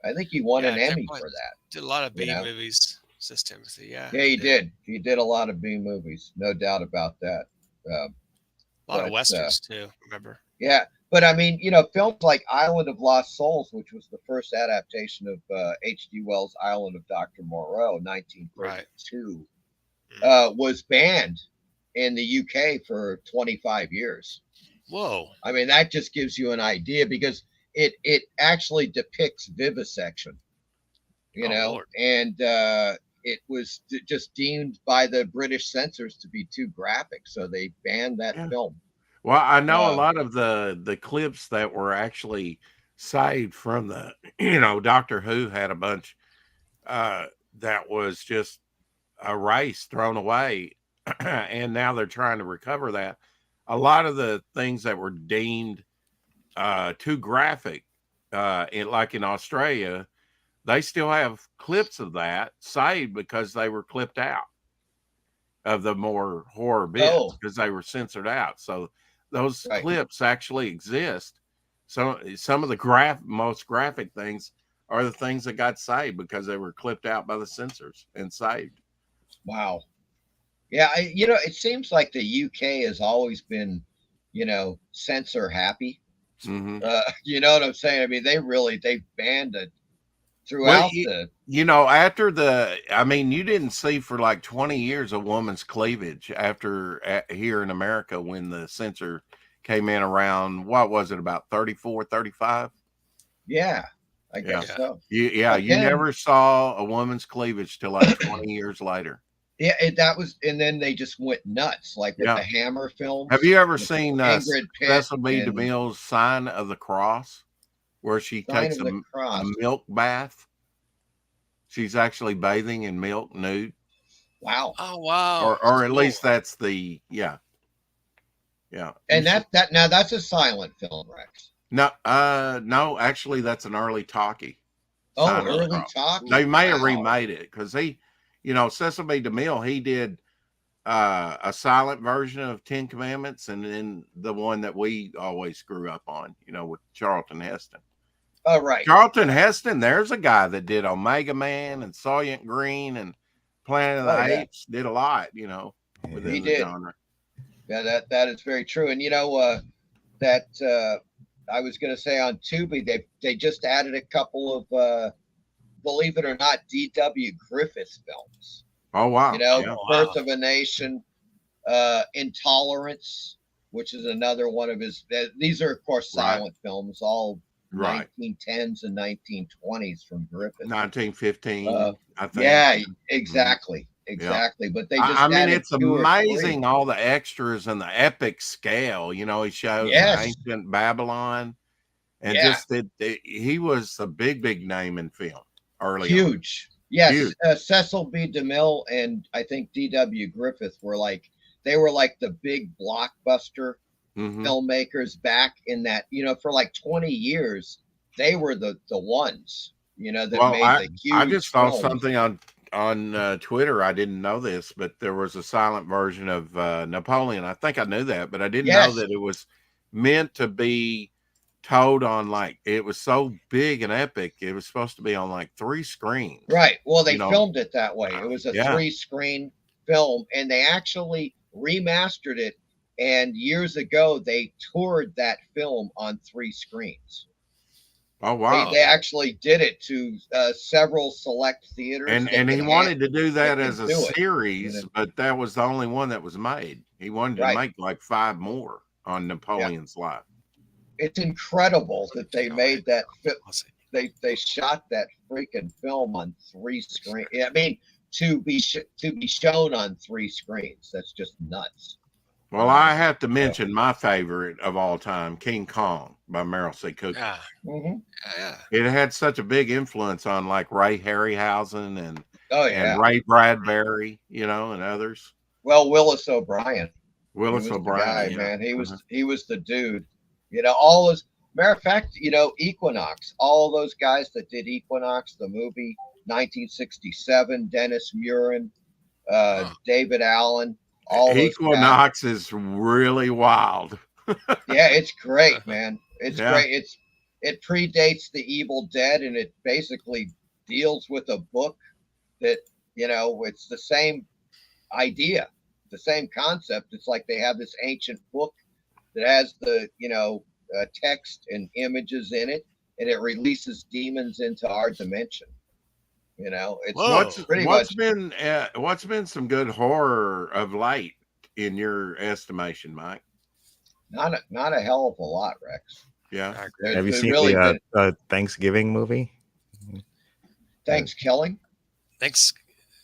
I think he won Yeah. an I can't Emmy quite for that. did a lot of You B know? movies. Says Timothy. Yeah, Yeah, he he did. did. He did a lot of B movies, no doubt about that. Um, A lot of but westerns too. Remember? yeah, but I mean, films like Island of Lost Souls, which was the first adaptation of H.G. Wells' Island of Dr. Moreau, Right. 1932, Mm. was banned in the UK for 25 years. Whoa. I mean, that just gives you an idea because it actually depicts vivisection, Oh Lord. and it was just deemed by the British censors to be too graphic, so they banned that Yeah. film. Well, I know a Uh, lot of the clips that were actually saved from the, Doctor Who had a bunch uh, that was just erased, thrown away, and now they're trying to recover that. A lot of the things that were deemed too graphic, like in Australia, they still have clips of that saved because they were clipped out of the more horror bits oh, because they were censored out. So those right. clips actually exist. So some of the most graphic things are the things that got saved because they were clipped out by the censors and saved. Wow. Yeah, it seems like the UK has always been, censor happy. Mm-hmm. You know what I'm saying? I mean, they banned it Well, throughout the. after I mean, you didn't see for like 20 years a woman's cleavage here in America when the censor came in around, what was it, about 34, 35? Yeah, I Yeah. guess so. You Again, never saw a woman's cleavage till like 20 years later. yeah, that was, and then they just went nuts, like with the Yeah. Hammer Have films you ever with seen Ingrid Pitt Cecil B. and DeMille's Sign of the Cross, where she Sign takes of the a Cross. milk bath? She's actually bathing in milk nude, Wow. Oh wow. or at Cool. least that's the yeah. You And should, that now that's a silent film, Rex. no, actually that's an early talkie. Oh, Sign of the early Cross. They talkie. may have Wow. remade it because Cecil B. DeMille, he did a silent version of Ten Commandments, and then the one that we always grew up on, with Charlton Heston. Oh, right. Charlton Heston, there's a guy that did Omega Man and Soylent Green and Planet of the Oh, yeah. Apes, did a lot, within He the did. genre. Yeah, that is very true. And that I was going to say on Tubi, they just added a couple of believe it or not, D.W. Griffith films. Oh wow! Oh, Birth wow. of a Nation, Intolerance, which is another one of his. These are of course silent films, all Right. 1910s and 1920s from Griffith. 1915, I think. Yeah, exactly. Exactly. But they just I mean, added it's 2 or 3. amazing all the extras and the epic scale. He shows Yes. ancient Babylon, and just he was a big name in film early on. Huge. Yes, Huge. Cecil B. DeMille and I think D.W. Griffith were like the big blockbuster filmmakers back in that, for like 20 years. They were the ones, that made the huge I just saw films. something on Twitter. I didn't know this, but there was a silent version of Napoleon. I think I knew that, but I didn't know that it was meant to be told on, like, it was so big and epic. It was supposed to be on like 3 screens. Right. Well, they filmed it that way. It was a 3-screen film, and they actually remastered it. And years ago, they toured that film on 3 screens. Oh, wow. They actually did it to several select theaters. And he wanted to do that as a series, but that was the only one that was made. He wanted to make like 5 more on Napoleon's life. It's incredible that they made that. They shot that freaking film on 3 screens. I mean, to be shown on 3 screens. That's just nuts. Well, I have to mention my favorite of all time, King Kong by Meryl C. Cooper. It had such a big influence on like Ray Harryhausen and Ray Bradbury, and others. Well, Willis O'Brien. Willis O'Brien, man. He was the dude. All those. Matter of fact, Equinox. All those guys that did Equinox, the movie, 1967. Dennis Muren, David Allen. All Equinox is really wild. Yeah, it's great, man. It's great. It predates The Evil Dead, and it basically deals with a book that, it's the same idea, the same concept. It's like they have this ancient book that has the, text and images in it, and it releases demons into our dimension. It's what's been some good horror of late in your estimation, Mike? Not a hell of a lot, Rex. Yeah. Have you seen the Thanksgiving movie? Thanksgiving?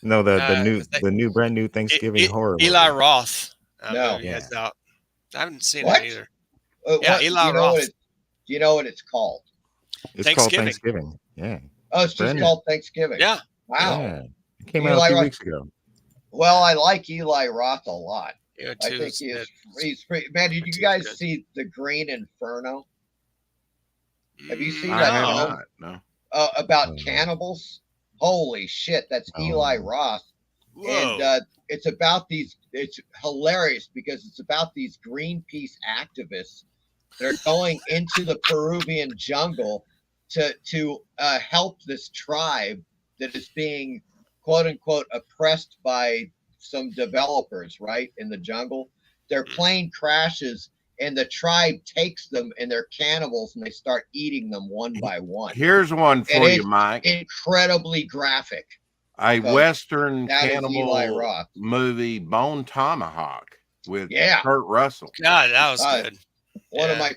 No, the new brand new Thanksgiving horror Eli movie. Roth. No. I haven't seen it either. Eli Roth. Do you know what it's called? It's called Thanksgiving. Yeah. Oh, it's just called Thanksgiving. Yeah. Wow. Yeah. It came out a few weeks ago. Well, I like Eli Roth a lot. Yeah, I think he's pretty. Man, did you guys see The Green Inferno? Have you seen that film? No. About cannibals? Holy shit, that's Eli Roth. Whoa. And it's about these. It's hilarious because it's about these Greenpeace activists that are going into the Peruvian jungle to help this tribe that is being, quote unquote, oppressed by some developers, right, in the jungle. Their plane crashes and the tribe takes them, and they're cannibals, and they start eating them one by one. Here's one for you, Mike. Incredibly graphic. A Western cannibal movie, Bone Tomahawk, with Kurt Russell. God, that was good. One of my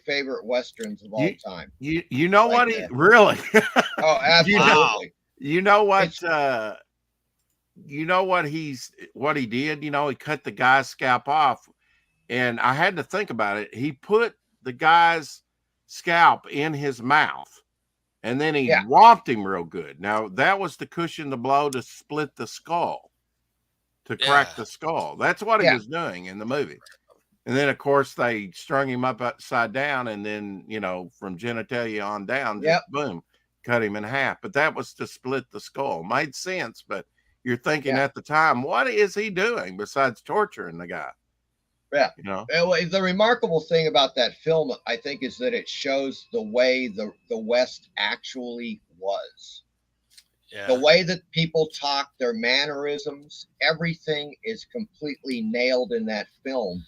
favorite Westerns of all time. You know what he really? Oh, absolutely. You know what? What he did? He cut the guy's scalp off, and I had to think about it. He put the guy's scalp in his mouth, and then he whopped him real good. Now that was to cushion the blow to split the skull, to crack the skull. That's what he was doing in the movie. And then, of course, they strung him up upside down, and then, from genitalia on down, just boom, cut him in half. But that was to split the skull. Made sense, but you're thinking at the time, what is he doing besides torturing the guy? Yeah. The remarkable thing about that film, I think, is that it shows the way the West actually was. Yeah. The way that people talk, their mannerisms, everything is completely nailed in that film.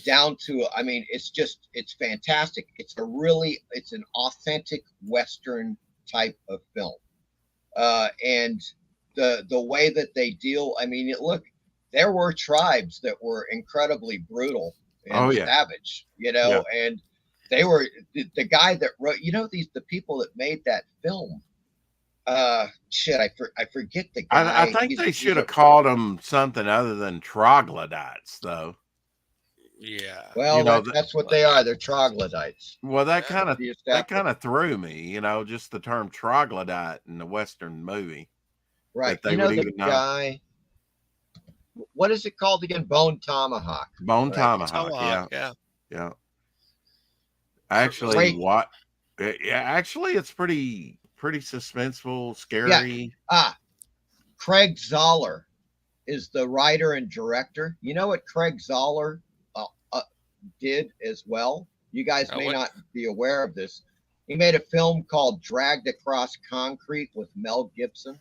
Down to, it's fantastic. It's an authentic Western type of film. And the way that they deal, look, there were tribes that were incredibly brutal and savage, and they were the guy that wrote, the people that made that film. I forget the guy. I think they should have called them something other than troglodytes, though. Yeah. Well, know, that's what they are. They're troglodytes. well, that Yeah. kind of threw me, just the term troglodyte in the Western movie, Right. that they You know would the even know. guy. What is it called again? Bone Tomahawk. Bone Right. Tomahawk. Tomahawk. Yeah. Yeah. Yeah. Actually, Great. actually, it's pretty suspenseful, Yeah. scary. Craig Zoller is the writer and director. You know what Craig Zoller did as well? You guys may What? not be aware of this. He made a film called Dragged Across Concrete with Mel Gibson.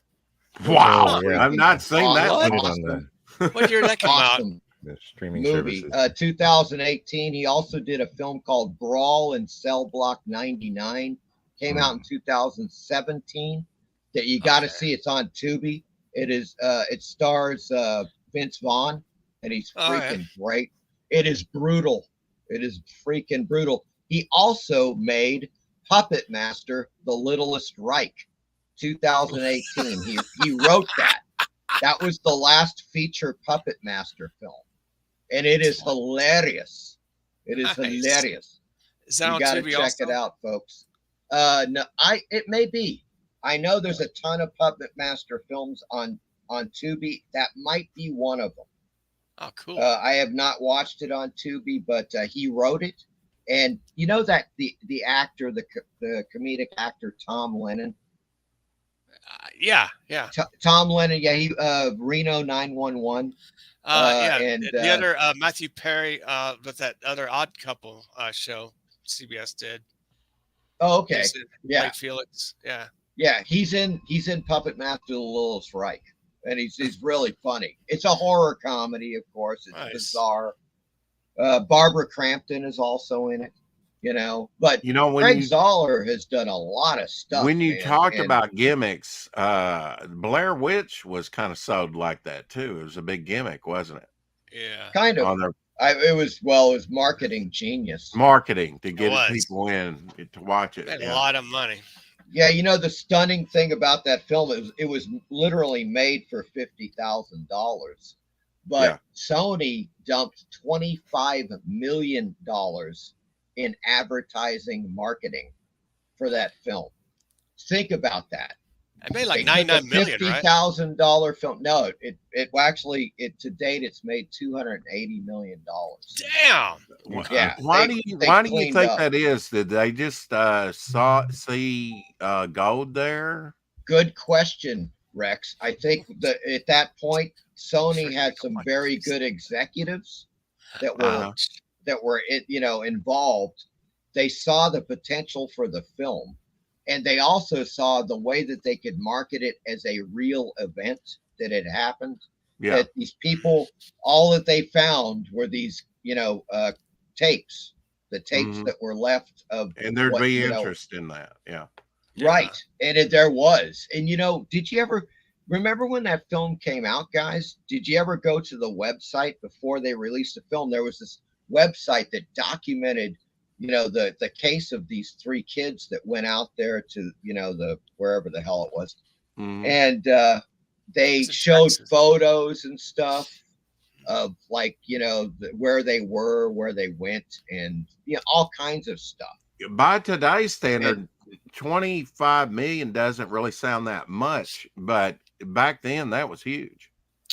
Wow. yeah. I've not seen that. What? Seen it on Awesome, What year did that come out? awesome the streaming movie. services. 2018. He also did a film called Brawl in Cell Block 99. Came out in 2017. That you got to Okay. see. It's on Tubi. It is. It stars Vince Vaughn, and he's Oh, yeah. freaking great. It is brutal. It is freaking brutal. He also made Puppet Master: The Littlest Reich, 2018. He wrote that. That was the last feature Puppet Master film, and it is hilarious. It is Nice. hilarious. Is that You on got to Tubi check also? it out, folks. No, it may be. I know there's a ton of Puppet Master films on Tubi. That might be one of them. Oh, cool. I have not watched it on Tubi, but he wrote it, and you know that the actor, the comedic actor Tom Lennon. Yeah. Yeah. Tom Lennon, yeah, he Reno 911. Yeah. and the other Matthew Perry, with that other Odd Couple show CBS did. Oh, okay, Yeah. yeah, Felix. Yeah. yeah, he's in Puppet Master: The Littlest Reich, and he's really funny. It's a horror comedy, of course. It's Nice. bizarre. Barbara Crampton is also in it, but When Craig Zoller has done a lot of stuff. when you man, talked and- about gimmicks, Blair Witch was kind of sold like that too. It was a big gimmick, wasn't it? Yeah, Yeah. kind of. On their It was marketing genius. marketing to get was. people in to watch it. They had Yeah. a lot of money. Yeah, the stunning thing about that film is it was literally made for $50,000, but Yeah. Sony dumped $25 million in advertising marketing for that film. Think about that. It made like They took a 99 million, right? $50,000 film. No, it actually to date it's made $280 million. Damn. Yeah, Why they do you cleaned think up. that is? Did they just see gold there? Good question, Rex. I think that at that point, Sony had some very good executives that were involved. They saw the potential for the film, and they also saw the way that they could market it as a real event that had happened. Yeah. That these people, all that they found were these, tapes, the tapes Mhm. that were left of, And there'd what, be interest in that. Yeah. right. And there was. And did you ever remember when that film came out, guys? Did you ever go to the website before they released the film? There was this website that documented, the case of these three kids that went out there to, the wherever the hell it was. Mhm. And they It's in showed Texas. photos and stuff of where they were, where they went, and all kinds of stuff. By today's standard, 25 million doesn't really sound that much, but back then that was huge.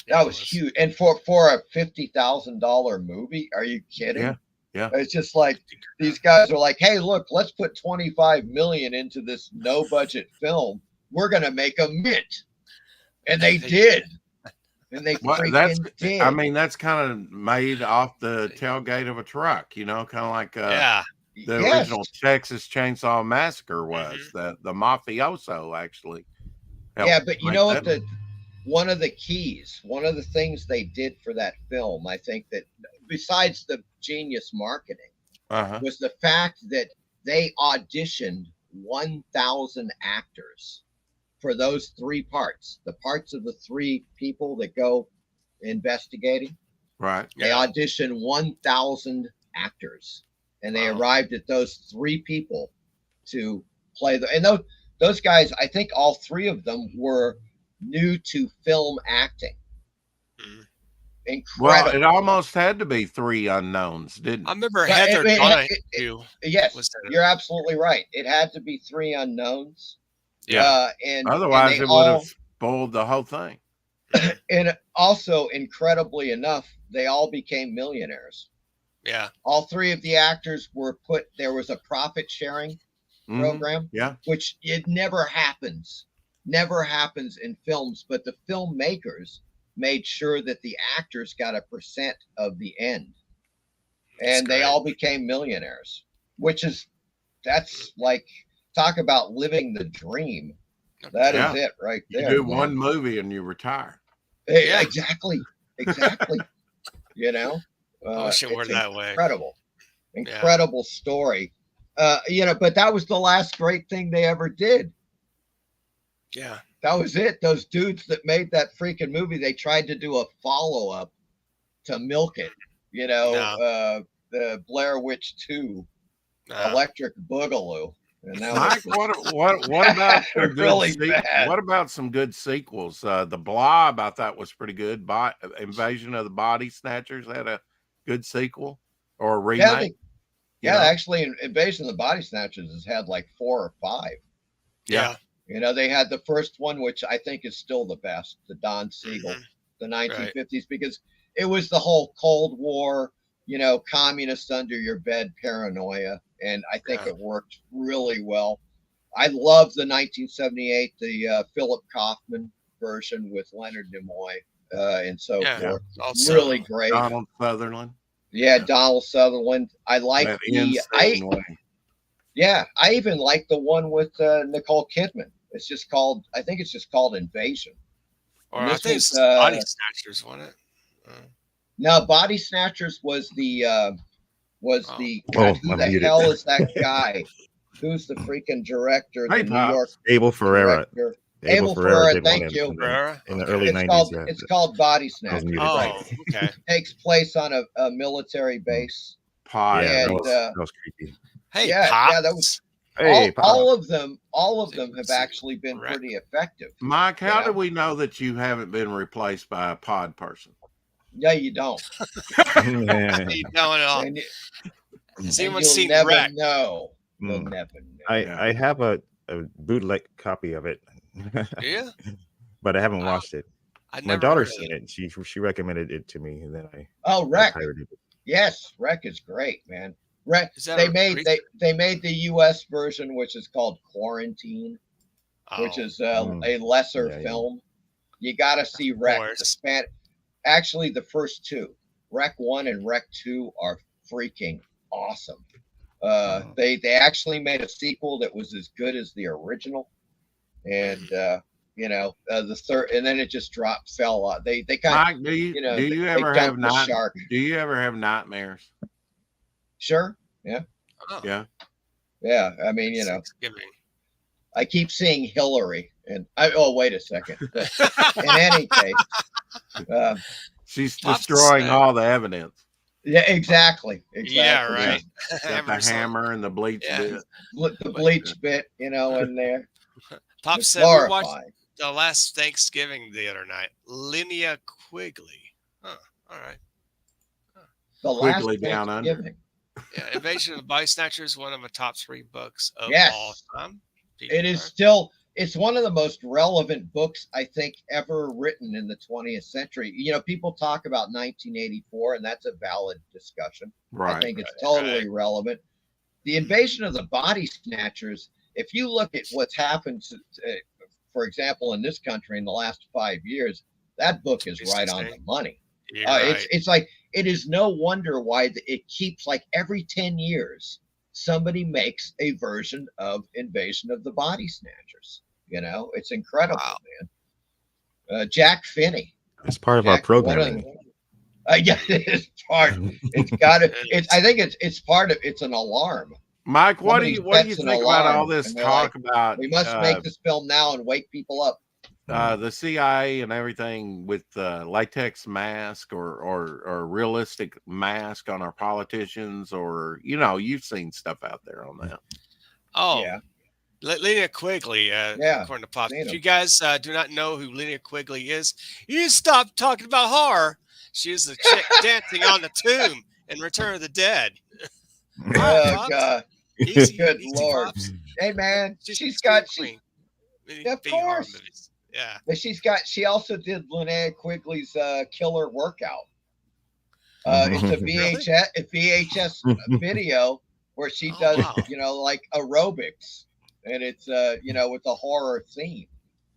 That was huge. And for a $50,000 movie, are you kidding? Yeah, yeah. It's just like these guys are like, hey, look, let's put 25 million into this no budget film. We're gonna make a mint. And they did. And they freaking did. I mean, that's kind of made off the tailgate of a truck, kind of like Yeah. the Yes. original Texas Chainsaw Massacre was. The mafioso actually. Yeah, but you know what? that. One of the keys, one of the things they did for that film, I think that besides the genius marketing, Uh-huh. was the fact that they auditioned 1,000 actors for those three parts, the parts of the three people that go investigating. Right. They auditioned 1,000 actors, and they arrived at those three people to play and those guys, I think all three of them were new to film acting. Mhm. incredible. Well, it almost had to be 3 unknowns, didn't I it? remember But Heather Donahue yes, was in it. you're absolutely right. It had to be 3 unknowns. Yeah. And Otherwise, they it would have all, spoiled the whole thing. and also incredibly enough, they all became millionaires. Yeah. All 3 of the actors were put. There was a profit sharing program, Yeah. which it never happens in films, but the filmmakers made sure that the actors got a percent of the end, and they all became millionaires, that's like, talk about living the dream. That is it right You there, do man. one movie and you retire. Yeah. Exactly. You know, I wish it were it's that way. incredible story. But that was the last great thing they ever did. Yeah. That was it. Those dudes that made that freaking movie, they tried to do a follow-up to milk it. The Blair Witch 2, Electric Boogaloo. And that Mike, what about some really bad. What about some good sequels? The Blob, I thought, was pretty good. Invasion of the Body Snatchers had a good sequel or a remake. Actually, Invasion of the Body Snatchers has had like 4 or 5. Yeah. They had the first one, which I think is still the best, the Don Siegel, the 1950s, because it was the whole Cold War, communist under your bed paranoia. And I think it worked really well. I love the 1978, the Philip Kaufman version with Leonard Nimoy and so forth. Really great. Donald Sutherland. Yeah, Donald Sutherland. I like I even like the one with Nicole Kidman. I think it's just called Invasion. Or I think it's Body Snatchers, wasn't it? No, Body Snatchers was the God, who the hell is that guy? Who's the freaking director? The New York Abel Ferrara. Abel Ferrara, thank you. In the early 90s. It's called Body Snatchers. Okay. Takes place on a military base. That was creepy. Hey, that was. All of them have actually been pretty effective. Mike, how do we know that you haven't been replaced by a pod person? Yeah, you don't. You don't at all. Has anyone seen never Wreck? Know. You'll never know. I have a bootleg copy of it. Yeah. But I haven't watched it. My daughter's seen it. She recommended it to me, and then Wreck. Yes, Wreck is great, man. Wreck. They made the U.S. version, which is called Quarantine, which is a lesser film. You got to see Wreck. Actually, the first 2, Wreck 1 and Wreck 2, are freaking awesome. They actually made a sequel that was as good as the original, and the third, and then it just fell off. They kind of. Mike, do you ever have nightmares? Sure. Yeah. Yeah. Yeah. I mean, I keep seeing Hillary, and wait a second. In any case, she's destroying all the evidence. Yeah, exactly. Yeah, right. Got the hammer and the bleach bit. The bleach bit, in there. Pop said we watched the last Thanksgiving the other night. Linnea Quigley. Huh. All right. The Quigley last Down Under. Yeah, Invasion of the Body Snatchers, one of my top 3 books of all time. It is still. It's one of the most relevant books, I think, ever written in the 20th century. People talk about 1984, and that's a valid discussion. I think it's totally relevant. The Invasion of the Body Snatchers, if you look at what's happened, for example, in this country in the last 5 years, that book is right on the money. It's like, it is no wonder why it keeps, like, every 10 years, somebody makes a version of Invasion of the Body Snatchers. It's incredible, man. Jack Finney. It's part of our programming. Yeah, it's part. It's got to. I think it's part of. It's an alarm. Mike, what do you think about all this talk about? We must make this film now and wake people up. The CIA and everything with latex mask or realistic mask on our politicians, or you've seen stuff out there on that. Oh yeah. Linnea Quigley, according to Pop. If you guys do not know who Linnea Quigley is, you stop talking about horror. She was the chick dancing on the tomb in Return of the Dead. Oh Pops. God, Easy, good easy, Lord. Pops. Hey man, She's she's the got queen. of Big horror course. movies. Yeah. But she also did Linnea Quigley's Killer Workout. It's a Really? VHS video where she Oh, does, wow. like aerobics, and it's with a horror theme.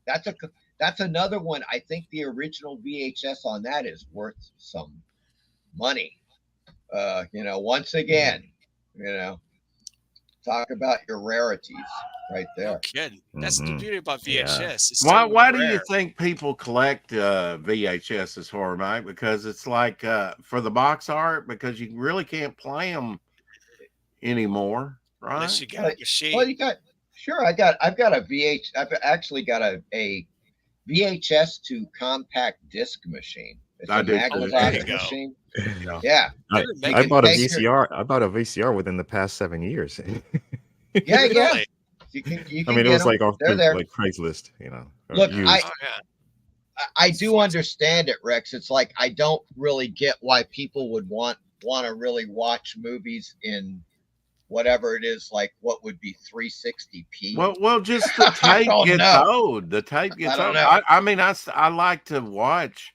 That's another one. I think the original VHS on that is worth some money. Once again, talk about your rarities right No there. kidding. That's the Mhm. beauty about Yeah. VHS. It's Why so why do you rare. think people collect VHSs for, Mike? Because it's like for the box art, because you really can't play them anymore, Unless right? you got Well, a machine. well, I've got a VH. I've actually got a VHS to compact disc machine. It's I a do too. there you Magnavox go. machine. Yeah. Yeah, I, They're you I making can bought a take your VCR. I bought a VCR within the past 7 years. yeah. Really? You can I mean, it get was them. like off They're there. like Craigslist, or Look, used. Oh, yeah. I do understand it, Rex. It's like I don't really get why people would want to really watch movies in whatever it is, like what would be 360p. Well, just the I tape don't gets know. old. The tape gets don't old. know. I mean, I like to watch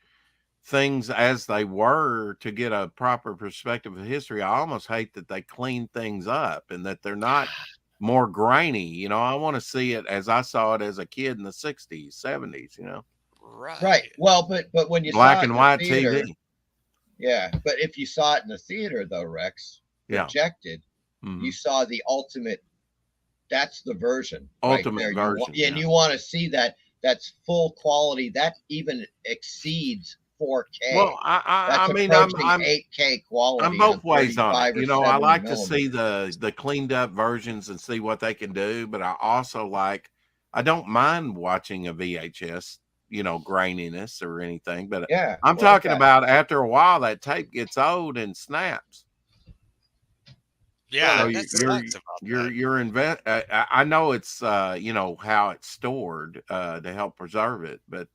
things as they were to get a proper perspective of history. I almost hate that they clean things up and that they're not more grainy. I want to see it as I saw it as a kid in the 60s, 70s, Right. Right. Well, but when you black saw it and in white the theater, TV. yeah. But if you saw it in the theater, though, Rex, Yeah. projected, Mhm. you saw the ultimate. That's the version right Ultimate there. version. And you want to see that. That's full quality. That even exceeds 4K. Well, I That's mean, approaching I'm 8K quality. I'm both on ways on it. 35 or I 70 like to see millimeters. the cleaned up versions and see what they can do, but I also I don't mind watching a VHS, graininess or anything, but Yeah, I'm well, talking about after a while that tape gets old and snaps. Yeah, So that sucks about that. you're invest. I know it's how it's stored to help preserve it, but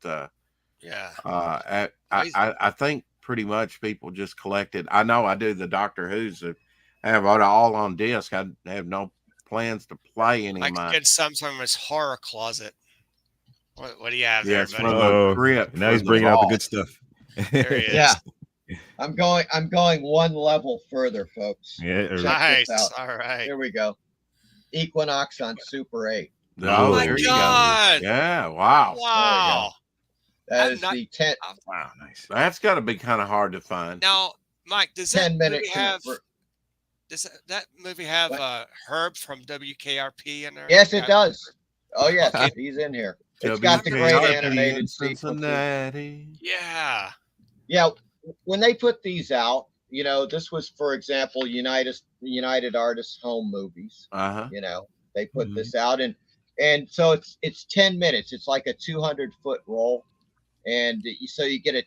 Yeah. I think pretty much people just collect it. I know I do the Doctor Who's that have it all on disc. I have no plans to play any of Mike's my. getting some from his horror closet. What do you have there, Yes, buddy? from the crypt. Now from he's the bringing out the vault. good stuff. There he is. Yeah. I'm going one level further, folks. Yeah. Check Nice. this out. All right. Here we go. Equinox on Super 8. Oh my there you go. God. Yeah, wow. Wow. That I'm is not- the 10. Wow, nice. That's got to be kind of hard to find. Now, Mike, does 10 that minute movie have convert- that movie have What? Herb from WKRP in there? Yes, it does. Oh yes, Okay. he's in here. It's got the great WKRP animated in sequences. Cincinnati. Yeah. Yeah, when they put these out, this was, for example, United Artists Home Movies. Uh-huh. They put this out, and so it's 10 minutes. It's like a 200-foot roll, and so you get a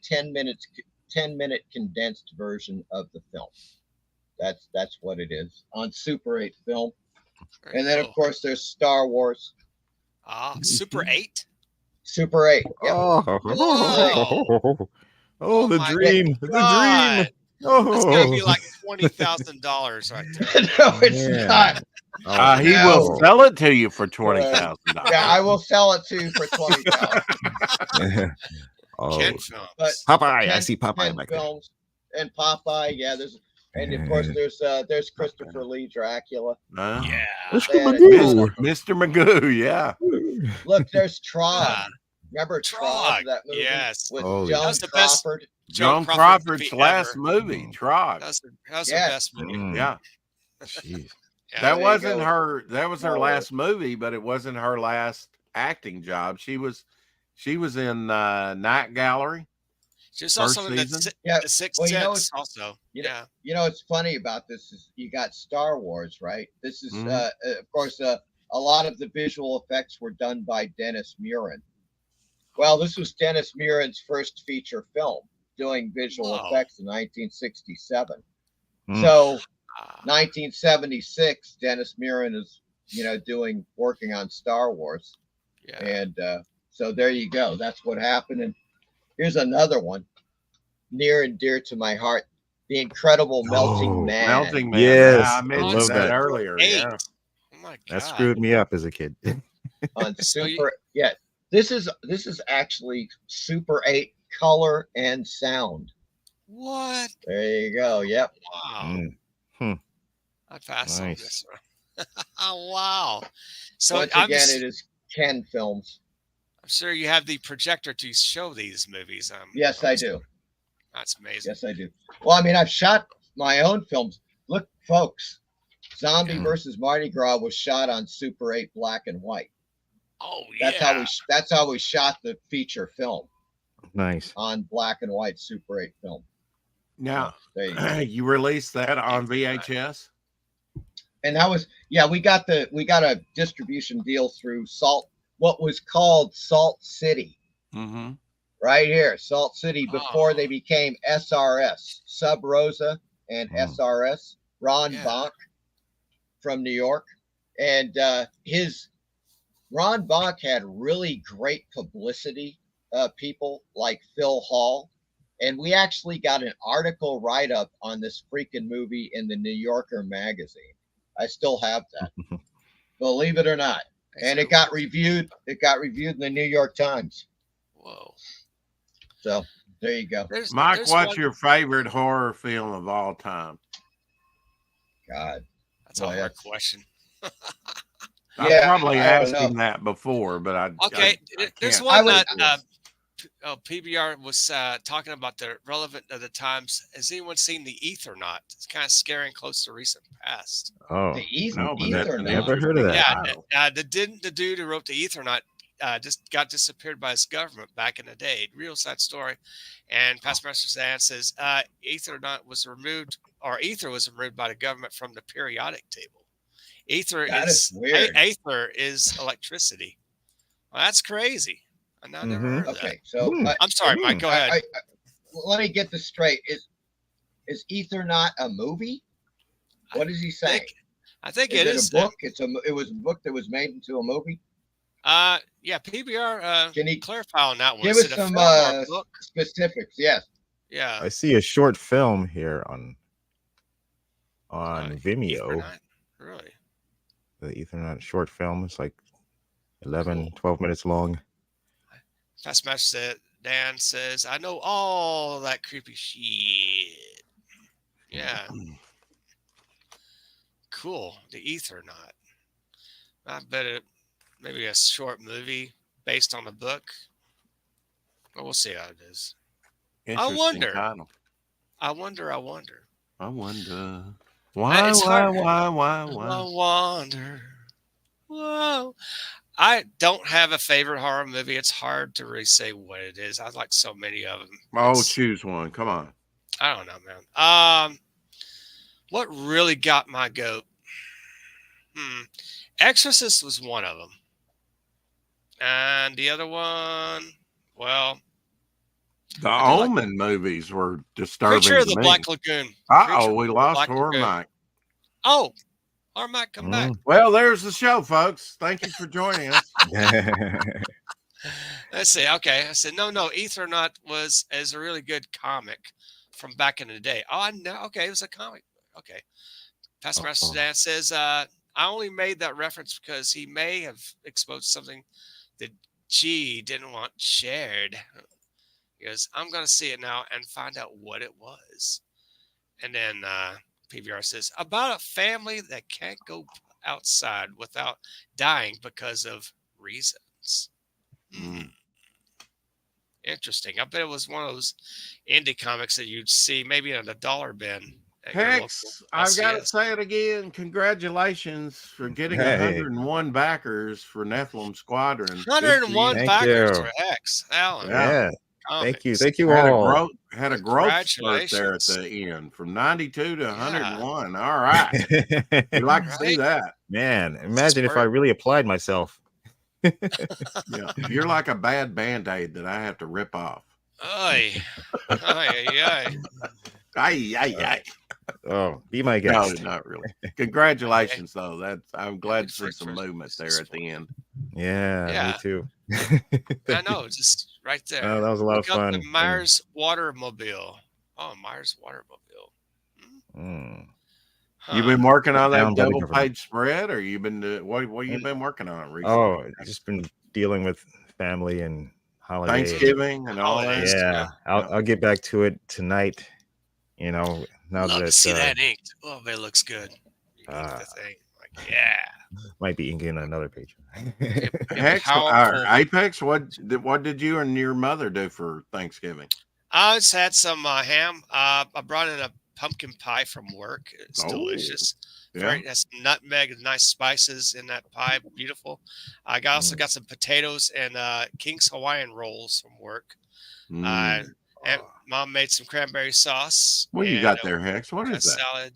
10-minute condensed version of the film. That's what it is on Super 8 film. Very And then cool. of course there's Star Wars. Super 8. Super 8. Yep. Whoa. Oh, the my dream. The God. dream. That's gotta be Oh, like $20,000 right there. No, it's Yeah. not. He No. will sell it to you for $20,000. Yeah, I will sell it to you for 20,000. Oh, Ken film. But Popeye. I 10 see Popeye 10 back there. films and Popeye. Yeah, and of course there's Christopher Lee Dracula. Yeah. Mr. Mr. Magoo, yeah. Look, there's Trog. Ah, Remember Trog, Trog? That movie yes. with Oh, Joan That's the best- Crawford. John Crawford's Crawford's movie last ever. movie, Trog. That was Yeah. her best movie. Mm. Yeah. Jeez. Yeah. That There you wasn't go. her. That was her No. last movie, but it wasn't her last acting job. She was in Night Gallery. She was also in season? Yeah, the Sixth well, you know, Sense also. you know- Yeah. What's funny about this is you got Star Wars, right? This is, Mhm. of course, a lot of the visual effects were done by Dennis Muren. Well, this was Dennis Muren's first feature film doing visual Whoa. effects in 1967. Mm. So Ah, 1976, Dennis Muren is, working on Star Wars. yeah. And so there you go. That's what happened. And here's another one. near and dear to my heart. The Incredible Melting Man. Melting Man. Yes, Yeah, I I mentioned love that that. earlier. 8. Yeah. Oh my god. That screwed me up as a kid. On So you- Super. Yeah, this is actually Super 8 color and sound. What? There you go. Yep. Wow. Hmm. I'd pass on Nice. this one. Oh wow. So Once I'm, again, it is Ken Films. I'm sure you have the projector to show these movies. Yes, I do. That's amazing. Yes, I do. Well, I mean, I've shot my own films. Look, folks, Zombie Yeah. versus Mardi Gras was shot on Super 8 black and white. Oh That's yeah. how we shot the feature film Nice. on black and white Super 8 film. Now, There you go. you released that on VHS? And that was, yeah, we got a distribution deal through what was called Salt City. Mm-hmm. Right here, Salt City, before Oh. they became SRS, Sub Rosa and SRS. Ron Yeah. Bonk from New York. And Ron Bonk had really great publicity people like Phil Hall. And we actually got an article write-up on this freaking movie in the New Yorker magazine. I still have that. Believe it or not. And it got reviewed. It got reviewed in the New York Times. Whoa. So there you go. Mike, there's what's one- your favorite horror film of all time? God. That's a hard question. I Yeah, probably I don't asked know. him that before, but I Okay, I there's can't. one would- that PBR was talking about the relevant of the times. Has anyone seen The Ethernaut? It's kind of scary and close to recent past. Oh, The No, but that's an Ethernaut. never heard of that. Yeah, the dude who wrote The Ethernaut just got disappeared by his government back in the day. Real sad story. And Past Master Dan says Ethernaut was removed, or ether was removed by the government from the periodic table. Ether That is is weird. Ether is electricity. Well, that's crazy. I never Mhm. heard of that. Okay, so I'm sorry, Mike. Go ahead. let me get this straight. Is Ethernaut a movie? What is he saying? I think Is it it is. a book? It was a book that was made into a movie. Yeah, PBR. Can he clarify on that one? give Is us it a some film or a book? specifics? Yes. Yeah. I see a short film here on Vimeo. Ethernaut? Really? The Ethernet short film. It's like 11, 12 minutes long. Fast Match said, Dan says, I know all that creepy shit. Yeah. Cool. The Ethernaut. I bet it maybe a short movie based on the book. Well, we'll see how it is. Interesting wonder. title. I wonder. I wonder. It's Why, hard. why? I wonder. Whoa. I don't have a favorite horror movie. It's hard to really say what it is. I like so many of them. Oh, choose one. Come on. I don't know, man. What really got my goat? Exorcist was one of them. And the other one, well, The I do Omen movies were disturbing. Creature of to the me. Black Lagoon. Uh-oh, we Creature of the lost Black Horror Lagoon. Mike. Oh, our Mike, come back. Well, there's the show, folks. Thank you for joining us. Let's see. Okay. I said, no, Ethernaut is a really good comic from back in the day. Oh, I know. Okay. It was a comic. Okay. Pastor Master Dan says, I only made that reference because he may have exposed something that G didn't want shared. He goes, I'm going to see it now and find out what it was. And then PBR says, about a family that can't go outside without dying because of reasons. Interesting. I bet it was one of those indie comics that you'd see maybe in a dollar bin. At your Hex, local I've got to LCS. say it again. Congratulations for getting Hey. 101 backers for Nephilim Squadron. Good for 101 you. Thank backers you. for Hex. Alan. Yeah. Thank you. Thank you Had all. a growth spurt there at Congratulations. the end from 92 to Yeah. 101. All right. We'd like to see Right? that. Man, imagine if I spurt. really applied myself. Yeah. You're like a bad Band-Aid that I have to rip off. Ay. Ay. Ay. Oh, be my No, guest. not really. Congratulations, though. I'm glad to see For- some movement there at the end. Yeah, Yeah. me too. I know. Just right there. That was a lot of Look up the fun. Myers Watermobile. Oh, Myers Watermobile. You've Huh. been working on Down that by the double government. page spread, or you been what you been working on recently? Oh, just been dealing with family and holidays. Thanksgiving and all that. Holidays. Yeah, I'll get back to it tonight. You know, now Love that to see that inked. Oh, it looks good. You ink Ah. the thing. Like, yeah. might be inking another page. Hex, Powerful. Apex, what did you and your mother do for Thanksgiving? I just had some ham. I brought in a pumpkin pie from work. It's delicious. Yeah. Very, has some nutmeg and nice spices in that pie. Beautiful. I also got some potatoes and King's Hawaiian rolls from work. And Mom made some cranberry sauce. What you got there, Hex? What A is that? salad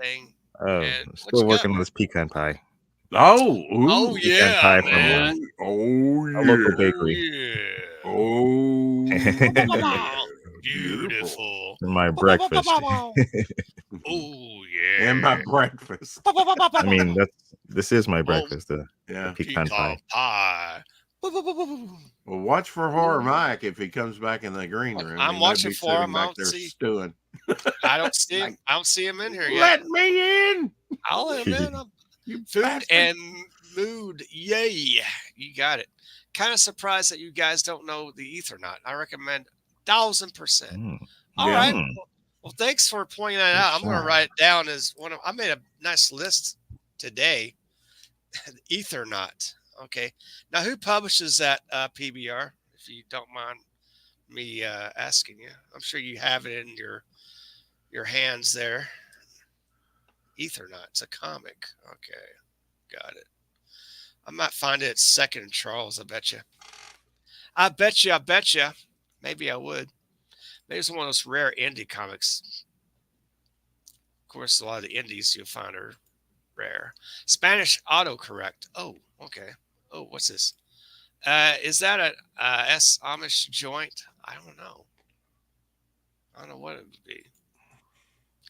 thing. Oh, And what still you working got? on this pecan pie. Oh, Oh ooh. Pecan yeah, pie man. Oh, a local yeah. bakery. Yeah. Oh, Beautiful. My breakfast. Oh yeah. And my breakfast. I mean, this is my breakfast. The Yeah. pecan pie. pie. Well, watch for Horror Mike if he comes back in the green room. I'm He might watching be for sitting him. I back don't there see. stewing. I don't see him. I don't see him in here yet. Let me in. I'll let him in. You Food bastard. and mood. Yay. You got it. Kind of surprised that you guys don't know the Ethernet. I recommend 1000%. Mm. All Yeah. right. Well, thanks for pointing that out. I'm going to write it down as one of. I made a nice list today. Ethernet. Okay. Now, who publishes that PBR? If you don't mind me asking you, I'm sure you have it in your hands there. Ethernet. It's a comic. Okay, got it. I might find it at Second and Charles. I bet you. I bet you. I bet you. Maybe I would. Maybe it's one of those rare indie comics. Of course, a lot of the indies you'll find are rare. Spanish autocorrect. Oh, okay. Oh, what's this? Is that a S Amish joint? I don't know. I don't know what it would be.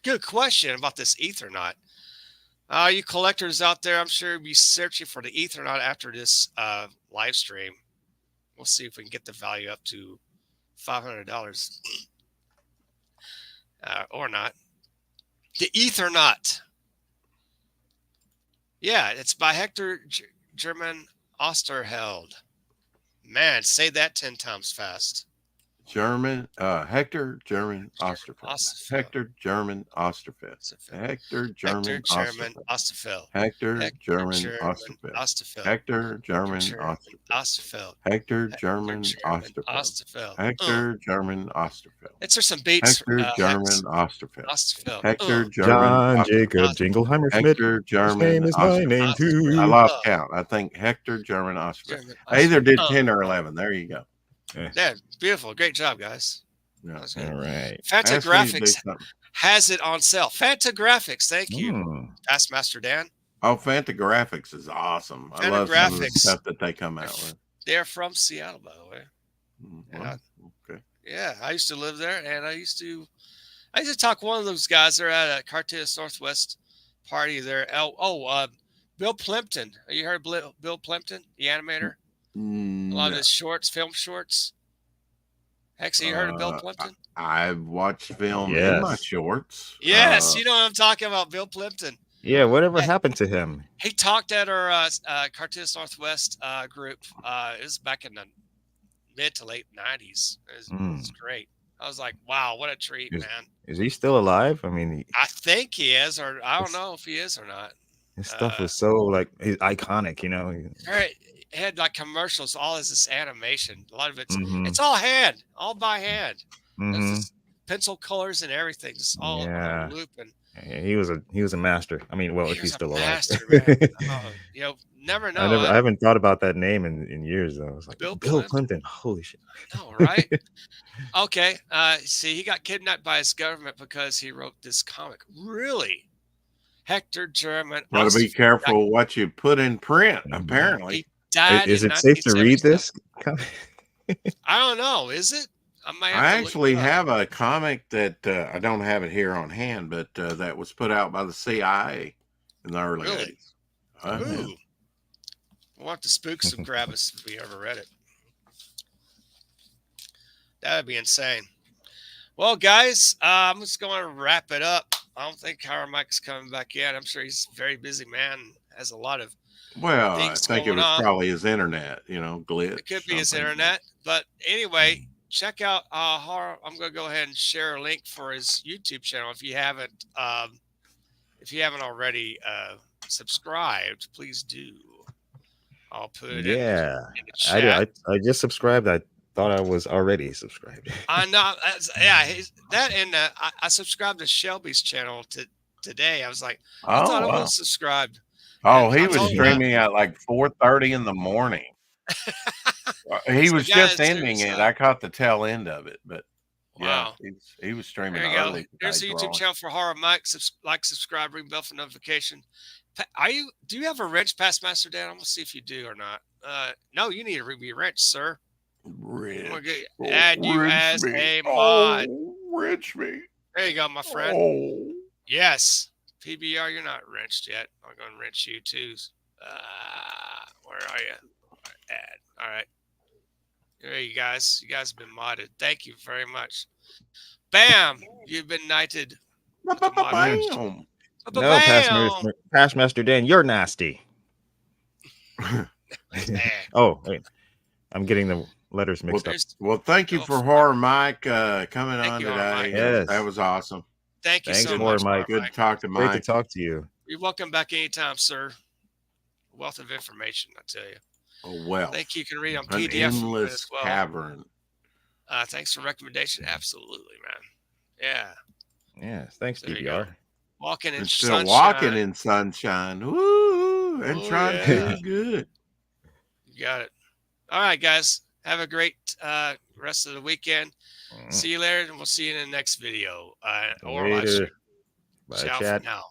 Good question about this Ethernet. You collectors out there, I'm sure you'll be searching for the Ethernet after this live stream. We'll see if we can get the value up to $500 or not. The Ethernet. Yeah, it's by Hector German Osterheld. Man, say that 10 times fast. Hector German Osterfeld. Hector German Osterfeld. Hector German Osterfeld. Hector German Osterfeld. Hector German Osterfeld. Hector German Osterfeld. Hector German Osterfeld. It's there some beats. Hector German Osterfeld. Hector German John Jacob Jingleheimer Schmidt. Hector German His name is my name too. I lost count. I think Hector German Osterfeld. I either did 10 or 11. There you go. Yeah, beautiful. Great job, guys. Yeah. All right. Fantagraphics has it on sale. Fantagraphics, thank you. Taskmaster Dan. Oh, Fantagraphics is awesome. I love some of the stuff that they come out with. They're from Seattle, by the way. Well, okay. Yeah, I used to live there, and I used to talk to one of those guys. They're at a Cartoonist Northwest party there. Bill Plimpton. Have you heard of Bill Plimpton, the animator? A lot of his shorts, film shorts. Hex, have you heard of Bill Plimpton? I've watched film in my shorts. Yes, you know what I'm talking about, Bill Plimpton. Yeah, whatever happened to him? He talked at our Cartoonist Northwest group. It was back in the mid to late 90s. It was great. I was like, wow, what a treat, man. Is he still alive? I mean, I think he is, or I don't know if he is or not. His stuff was so iconic, you know. Right. It had like commercials, all as this animation. A lot of it's all hand, all by hand. Pencil colors and everything, just all on loop. And he was a master. I mean, well, if he's still alive. Never know. I haven't thought about that name in years though. I was like, Bill Plimpton. Holy shit. No, right? Okay. See, he got kidnapped by his government because he wrote this comic. Really? Hector German. Got to be careful what you put in print, apparently. Is it safe to read this? I don't know. Is it? I actually have a comic that I don't have it here on hand, but that was put out by the CIA in the early 80s. Ooh. We'll have to spook some grab us if we ever read it. That would be insane. Well, guys, I'm just going to wrap it up. I don't think Howard Mike's coming back yet. I'm sure he's a very busy man, has a lot of Well, I things think it going was on. probably his internet, glitch. It could be his something. internet. But anyway, check out horror. I'm going to go ahead and share a link for his YouTube channel. If you haven't already subscribed, please do. I'll put it in the chat. I just subscribed. I thought I was already subscribed. I know. Yeah, that and I subscribed to Shelby's channel today. I was like, I thought I was subscribed. Oh, And he I was told him streaming at like 4:30 in the morning. He So, was guys, just ending there's, it. I caught the tail end of it, but wow. yeah, he was streaming There you go. early. There's today, the YouTube drawing. channel for Horror Mike. Like, subscribe, ring bell for notification. Do you have a wrench, Past Master Dan? I'm gonna see if you do or not. No, you need to be wrench, sir. I'm gonna add you as a mod. Wrench me. There you go, my friend. Oh. Yes. PBR, you're not wrenched yet. I'm going to wrench you too. Where are you? Add. All right. There you guys. You guys have been modded. Thank you very much. Bam! You've been knighted. Bam. No, Past Master Dan, you're nasty. Oh, wait. I'm getting the letters mixed up. Well, thank you for Horror Mike coming on today. Yes. That was awesome. Thank you Thanks, so Horror much, Mike. Good to talk to Mike. Great to talk to you. You're welcome back anytime, sir. Wealth of information, I tell you. Oh, well. Thank you. You can read on An PDF endless as well. cavern. Thanks for recommendation. Absolutely, man. Yeah. Yeah. Thanks, There you DVR. go. Walking in Still sunshine. walking in sunshine. Woo! And trying to do good. You got it. All right, guys. Have a great rest of the weekend. See you later, and we'll see you in the next video. Or live Later. stream. Bye, Ciao chat. for now.